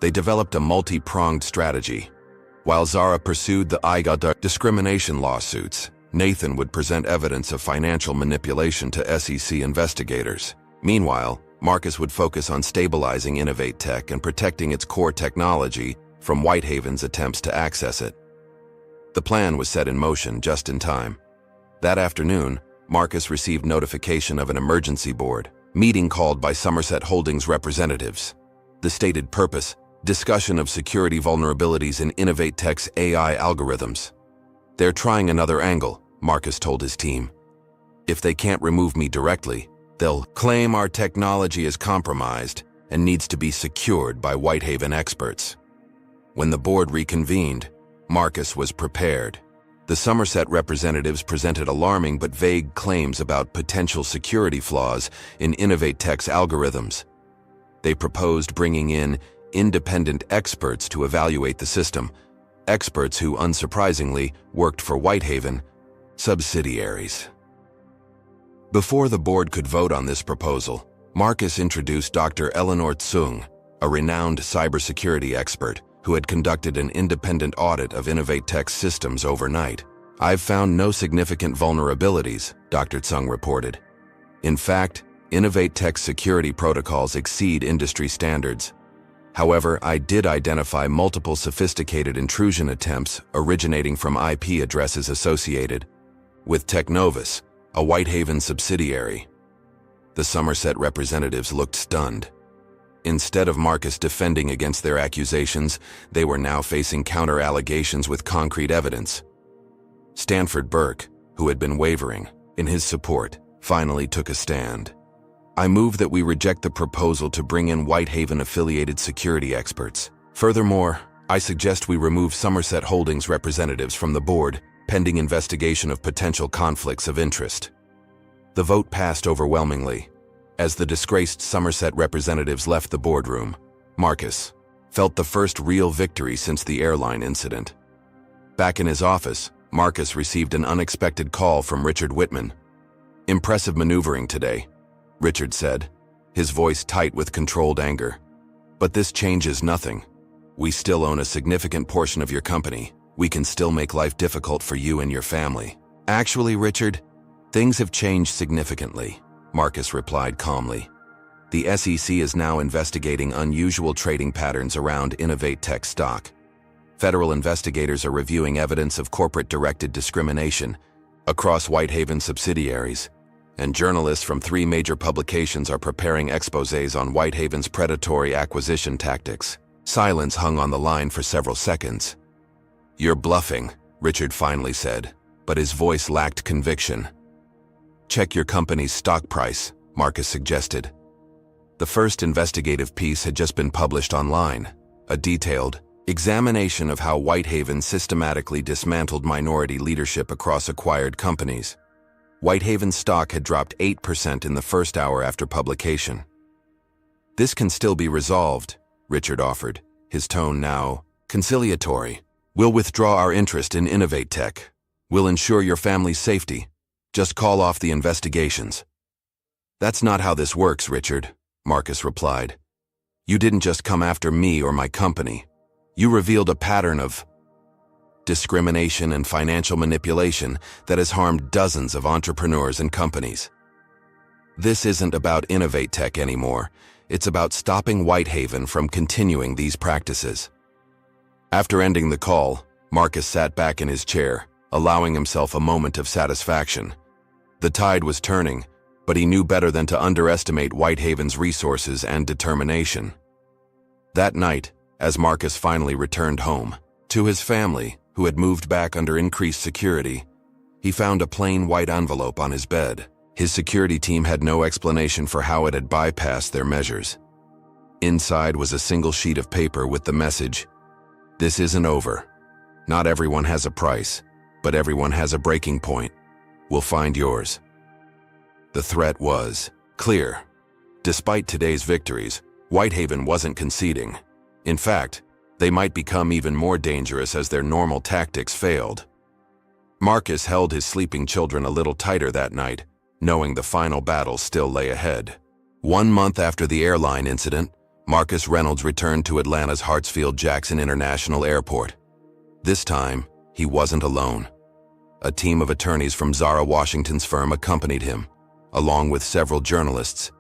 They developed a multi-pronged strategy. While Zara pursued the IGA discrimination lawsuits, Nathan would present evidence of financial manipulation to SEC investigators. Meanwhile, Marcus would focus on stabilizing Innovate Tech and protecting its core technology from Whitehaven's attempts to access it. The plan was set in motion just in time. That afternoon, Marcus received notification of an emergency board meeting called by Somerset Holdings representatives. The stated purpose: discussion of security vulnerabilities in Innovate Tech's AI algorithms. "They're trying another angle," Marcus told his team. "If they can't remove me directly, they'll claim our technology is compromised and needs to be secured by Whitehaven experts." When the board reconvened, Marcus was prepared. The Somerset representatives presented alarming but vague claims about potential security flaws in Innovate Tech's algorithms. They proposed bringing in independent experts to evaluate the system, experts who, unsurprisingly, worked for Whitehaven subsidiaries. Before the board could vote on this proposal, Marcus introduced Dr. Eleanor Tsung, a renowned cybersecurity expert who had conducted an independent audit of Innovate Tech's systems overnight. "I've found no significant vulnerabilities," Dr. Tsung reported. "In fact, Innovate Tech's security protocols exceed industry standards. However, I did identify multiple sophisticated intrusion attempts originating from IP addresses associated with Technovus, a Whitehaven subsidiary." The Somerset representatives looked stunned. Instead of Marcus defending against their accusations, they were now facing counter-allegations with concrete evidence. Stanford Burke, who had been wavering in his support, finally took a stand. "I move that we reject the proposal to bring in Whitehaven-affiliated security experts. Furthermore, I suggest we remove Somerset Holdings representatives from the board, pending investigation of potential conflicts of interest." The vote passed overwhelmingly. As the disgraced Somerset representatives left the boardroom, Marcus felt the first real victory since the airline incident. Back in his office, Marcus received an unexpected call from Richard Whitman. "Impressive maneuvering today," Richard said, his voice tight with controlled anger. "But this changes nothing. We still own a significant portion of your company. We can still make life difficult for you and your family. Actually, Richard, things have changed significantly, Marcus replied calmly. The SEC is now investigating unusual trading patterns around Innovate Tech stock. Federal investigators are reviewing evidence of corporate-directed discrimination across Whitehaven subsidiaries, and journalists from 3 major publications are preparing exposés on Whitehaven's predatory acquisition tactics. Silence hung on the line for several seconds. "You're bluffing," Richard finally said, but his voice lacked conviction. "Check your company's stock price," Marcus suggested. The first investigative piece had just been published online, a detailed examination of how Whitehaven systematically dismantled minority leadership across acquired companies. Whitehaven's stock had dropped 8% in the first hour after publication. "This can still be resolved," Richard offered, his tone now conciliatory. "We'll withdraw our interest in Innovate Tech. We'll ensure your family's safety. Just call off the investigations." "That's not how this works, Richard," Marcus replied. "You didn't just come after me or my company. You revealed a pattern of discrimination and financial manipulation that has harmed dozens of entrepreneurs and companies. This isn't about Innovate Tech anymore. It's about stopping Whitehaven from continuing these practices." After ending the call, Marcus sat back in his chair, allowing himself a moment of satisfaction. The tide was turning, but he knew better than to underestimate Whitehaven's resources and determination. That night, as Marcus finally returned home, to his family, who had moved back under increased security, he found a plain white envelope on his bed. His security team had no explanation for how it had bypassed their measures. Inside was a single sheet of paper with the message, "This isn't over. Not everyone has a price, but everyone has a breaking point. We'll find yours." The threat was clear. Despite today's victories, Whitehaven wasn't conceding. In fact, they might become even more dangerous as their normal tactics failed. Marcus held his sleeping children a little tighter that night, knowing the final battle still lay ahead. 1 month after the airline incident, Marcus Reynolds returned to Atlanta's Hartsfield-Jackson International Airport. This time, he wasn't alone. A team of attorneys from Zara Washington's firm accompanied him, along with several journalists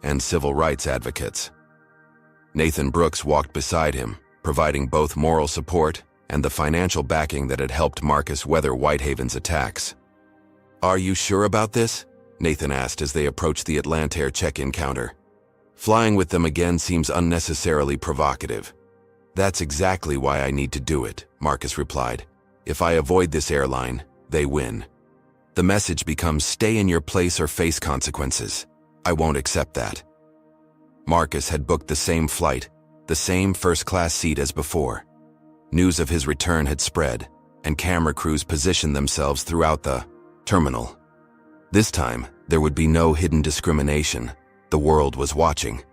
and civil rights advocates. Nathan Brooks walked beside him, providing both moral support and the financial backing that had helped Marcus weather Whitehaven's attacks. "Are you sure about this?" Nathan asked as they approached the Atlantair check-in counter. "Flying with them again seems unnecessarily provocative." "That's exactly why I need to do it," Marcus replied. "If I avoid this airline, they win. The message becomes stay in your place or face consequences. I won't accept that." Marcus had booked the same flight, the same first-class seat as before. News of his return had spread, and camera crews positioned themselves throughout the terminal. This time, there would be no hidden discrimination. The world was watching.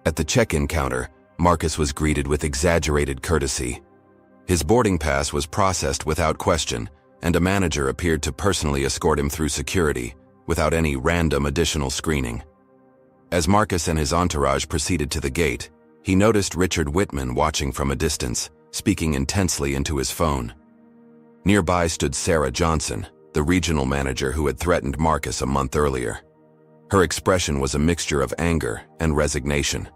At the check-in counter, Marcus was greeted with exaggerated courtesy. His boarding pass was processed without question, and a manager appeared to personally escort him through security, without any random additional screening. As Marcus and his entourage proceeded to the gate, he noticed Richard Whitman watching from a distance, speaking intensely into his phone. Nearby stood Sarah Johnson, the regional manager who had threatened Marcus a month earlier. Her expression was a mixture of anger and resignation.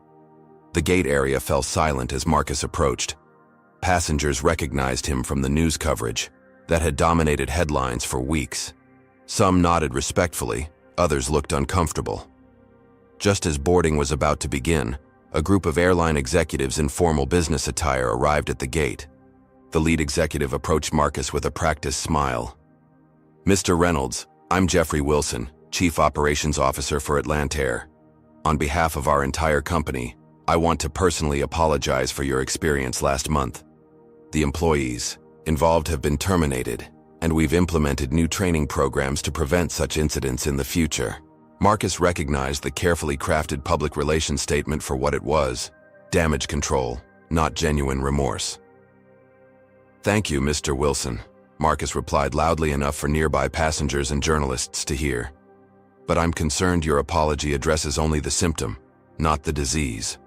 The gate area fell silent as Marcus approached. Passengers recognized him from the news coverage that had dominated headlines for weeks. Some nodded respectfully, others looked uncomfortable. Just as boarding was about to begin, a group of airline executives in formal business attire arrived at the gate. The lead executive approached Marcus with a practiced smile. "Mr. Reynolds, I'm Jeffrey Wilson, Chief Operations Officer for Atlantair. On behalf of our entire company, I want to personally apologize for your experience last month. The employees involved have been terminated, and we've implemented new training programs to prevent such incidents in the future." Marcus recognized the carefully crafted public relations statement for what it was: damage control, not genuine remorse. "Thank you, Mr. Wilson," Marcus replied loudly enough for nearby passengers and journalists to hear. "But I'm concerned your apology addresses only the symptom, not the disease."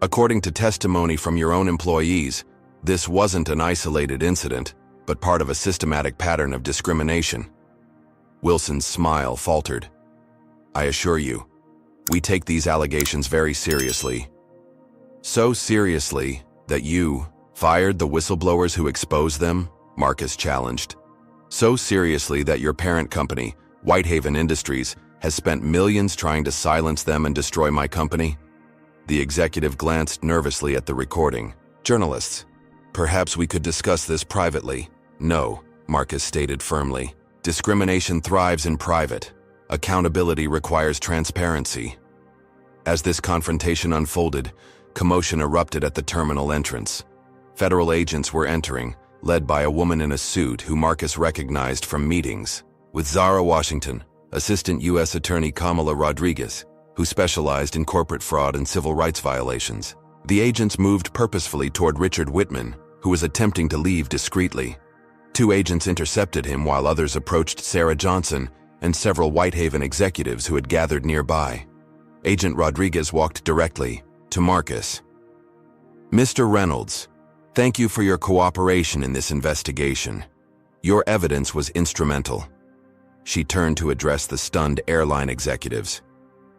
According to testimony from your own employees, this wasn't an isolated incident, but part of a systematic pattern of discrimination. Wilson's smile faltered. I assure you, we take these allegations very seriously. So seriously that you fired the whistleblowers who exposed them? Marcus challenged. So seriously that your parent company, Whitehaven Industries, has spent millions trying to silence them and destroy my company? The executive glanced nervously at the recording. Journalists, perhaps we could discuss this privately. No, Marcus stated firmly. Discrimination thrives in private. Accountability requires transparency. As this confrontation unfolded, commotion erupted at the terminal entrance. Federal agents were entering, led by a woman in a suit who Marcus recognized from meetings with Zara Washington, Assistant U.S. Attorney Kamala Rodriguez, who specialized in corporate fraud and civil rights violations. The agents moved purposefully toward Richard Whitman, who was attempting to leave discreetly. Two agents intercepted him while others approached Sarah Johnson and several Whitehaven executives who had gathered nearby. Agent Rodriguez walked directly to Marcus. Mr. Reynolds, thank you for your cooperation in this investigation. Your evidence was instrumental. She turned to address the stunned airline executives.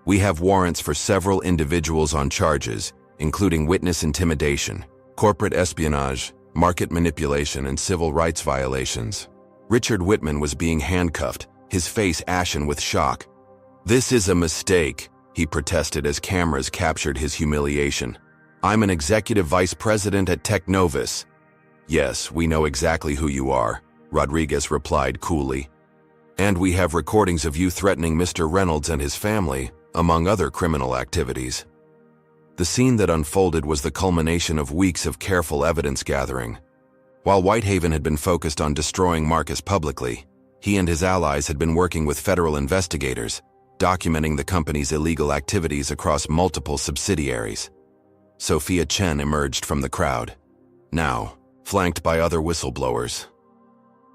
We have warrants for several individuals on charges, including witness intimidation, corporate espionage, market manipulation, and civil rights violations. Richard Whitman was being handcuffed, his face ashen with shock. This is a mistake, he protested as cameras captured his humiliation. I'm an executive vice president at Technovus. Yes, we know exactly who you are, Rodriguez replied coolly. And we have recordings of you threatening Mr. Reynolds and his family, among other criminal activities. The scene that unfolded was the culmination of weeks of careful evidence gathering. While Whitehaven had been focused on destroying Marcus publicly, he and his allies had been working with federal investigators, documenting the company's illegal activities across multiple subsidiaries. Sophia Chen emerged from the crowd, now flanked by other whistleblowers.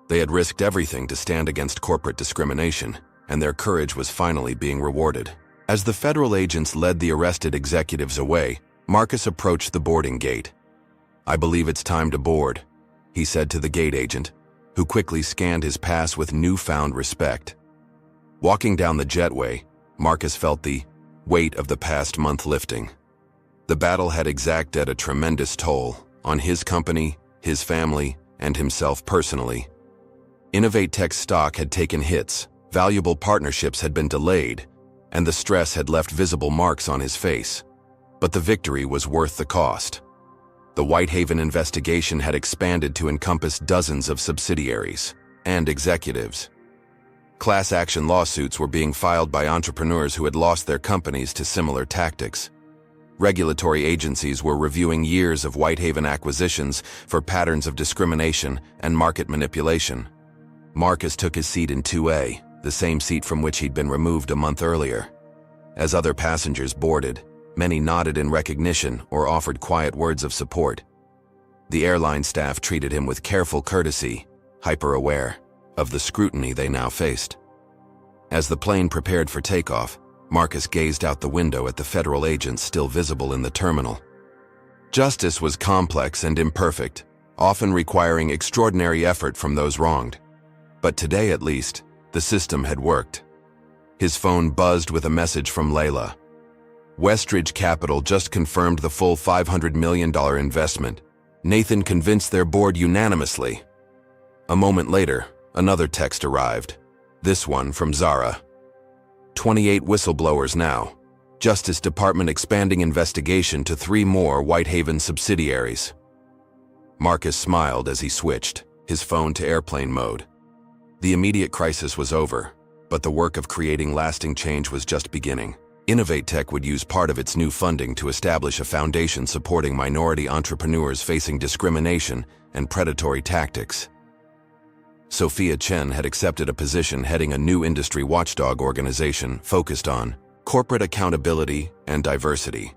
They had risked everything to stand against corporate discrimination, and their courage was finally being rewarded. As the federal agents led the arrested executives away, Marcus approached the boarding gate. I believe it's time to board, he said to the gate agent, who quickly scanned his pass with newfound respect. Walking down the jetway, Marcus felt the weight of the past month lifting. The battle had exacted a tremendous toll on his company, his family, and himself personally. Innovate Tech's stock had taken hits, valuable partnerships had been delayed, and the stress had left visible marks on his face. But the victory was worth the cost. The Whitehaven investigation had expanded to encompass dozens of subsidiaries and executives. Class action lawsuits were being filed by entrepreneurs who had lost their companies to similar tactics. Regulatory agencies were reviewing years of Whitehaven acquisitions for patterns of discrimination and market manipulation. Marcus took his seat in 2A, the same seat from which he'd been removed a month earlier. As other passengers boarded, many nodded in recognition or offered quiet words of support. The airline staff treated him with careful courtesy, hyper-aware of the scrutiny they now faced. As the plane prepared for takeoff, Marcus gazed out the window at the federal agents still visible in the terminal. Justice was complex and imperfect, often requiring extraordinary effort from those wronged. But today, at least, the system had worked. His phone buzzed with a message from Layla. Westridge Capital just confirmed the full $500 million investment. Nathan convinced their board unanimously. A moment later, another text arrived. This one from Zara. 28 whistleblowers now. Justice Department expanding investigation to 3 more Whitehaven subsidiaries. Marcus smiled as he switched his phone to airplane mode. The immediate crisis was over, but the work of creating lasting change was just beginning. Innovate Tech would use part of its new funding to establish a foundation supporting minority entrepreneurs facing discrimination and predatory tactics. Sophia Chen had accepted a position heading a new industry watchdog organization focused on corporate accountability and diversity.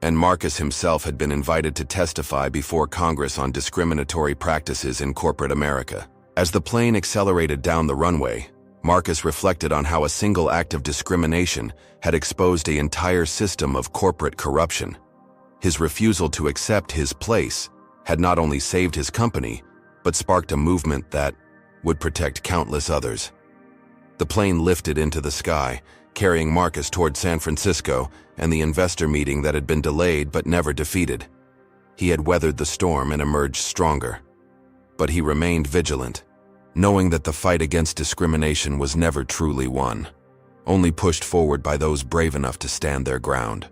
And Marcus himself had been invited to testify before Congress on discriminatory practices in corporate America. As the plane accelerated down the runway, Marcus reflected on how a single act of discrimination had exposed an entire system of corporate corruption. His refusal to accept his place had not only saved his company, but sparked a movement that would protect countless others. The plane lifted into the sky, carrying Marcus toward San Francisco and the investor meeting that had been delayed but never defeated. He had weathered the storm and emerged stronger. But he remained vigilant, knowing that the fight against discrimination was never truly won, only pushed forward by those brave enough to stand their ground.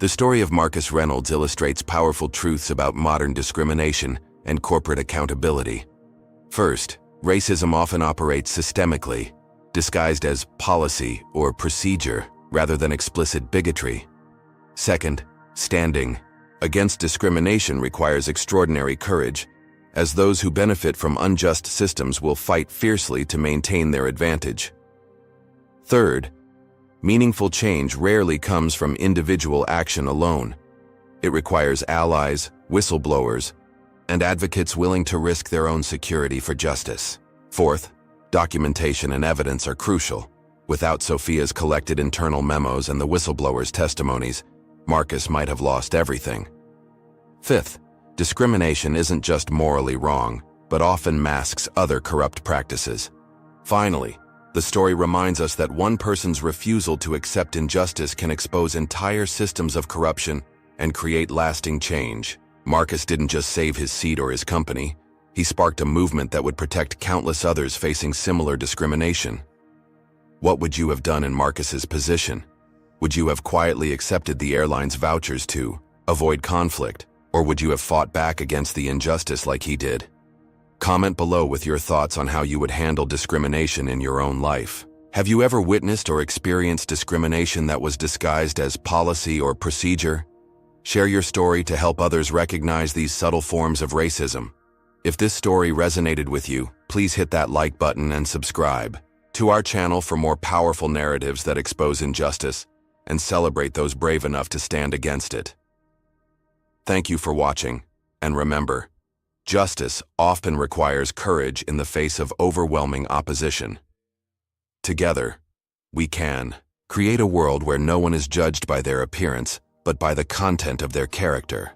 The story of Marcus Reynolds illustrates powerful truths about modern discrimination and corporate accountability. First, racism often operates systemically, disguised as policy or procedure rather than explicit bigotry. Second, standing against discrimination requires extraordinary courage, as those who benefit from unjust systems will fight fiercely to maintain their advantage. Third, meaningful change rarely comes from individual action alone. It requires allies, whistleblowers, and advocates willing to risk their own security for justice. Fourth, documentation and evidence are crucial. Without Sophia's collected internal memos and the whistleblowers' testimonies, Marcus might have lost everything. Fifth, discrimination isn't just morally wrong, but often masks other corrupt practices. Finally, the story reminds us that one person's refusal to accept injustice can expose entire systems of corruption and create lasting change. Marcus didn't just save his seat or his company, he sparked a movement that would protect countless others facing similar discrimination. What would you have done in Marcus's position? Would you have quietly accepted the airline's vouchers to avoid conflict, or would you have fought back against the injustice like he did? Comment below with your thoughts on how you would handle discrimination in your own life. Have you ever witnessed or experienced discrimination that was disguised as policy or procedure? Share your story to help others recognize these subtle forms of racism. If this story resonated with you, please hit that like button and subscribe to our channel for more powerful narratives that expose injustice and celebrate those brave enough to stand against it. Thank you for watching, and remember, justice often requires courage in the face of overwhelming opposition. Together, we can create a world where no one is judged by their appearance, but by the content of their character.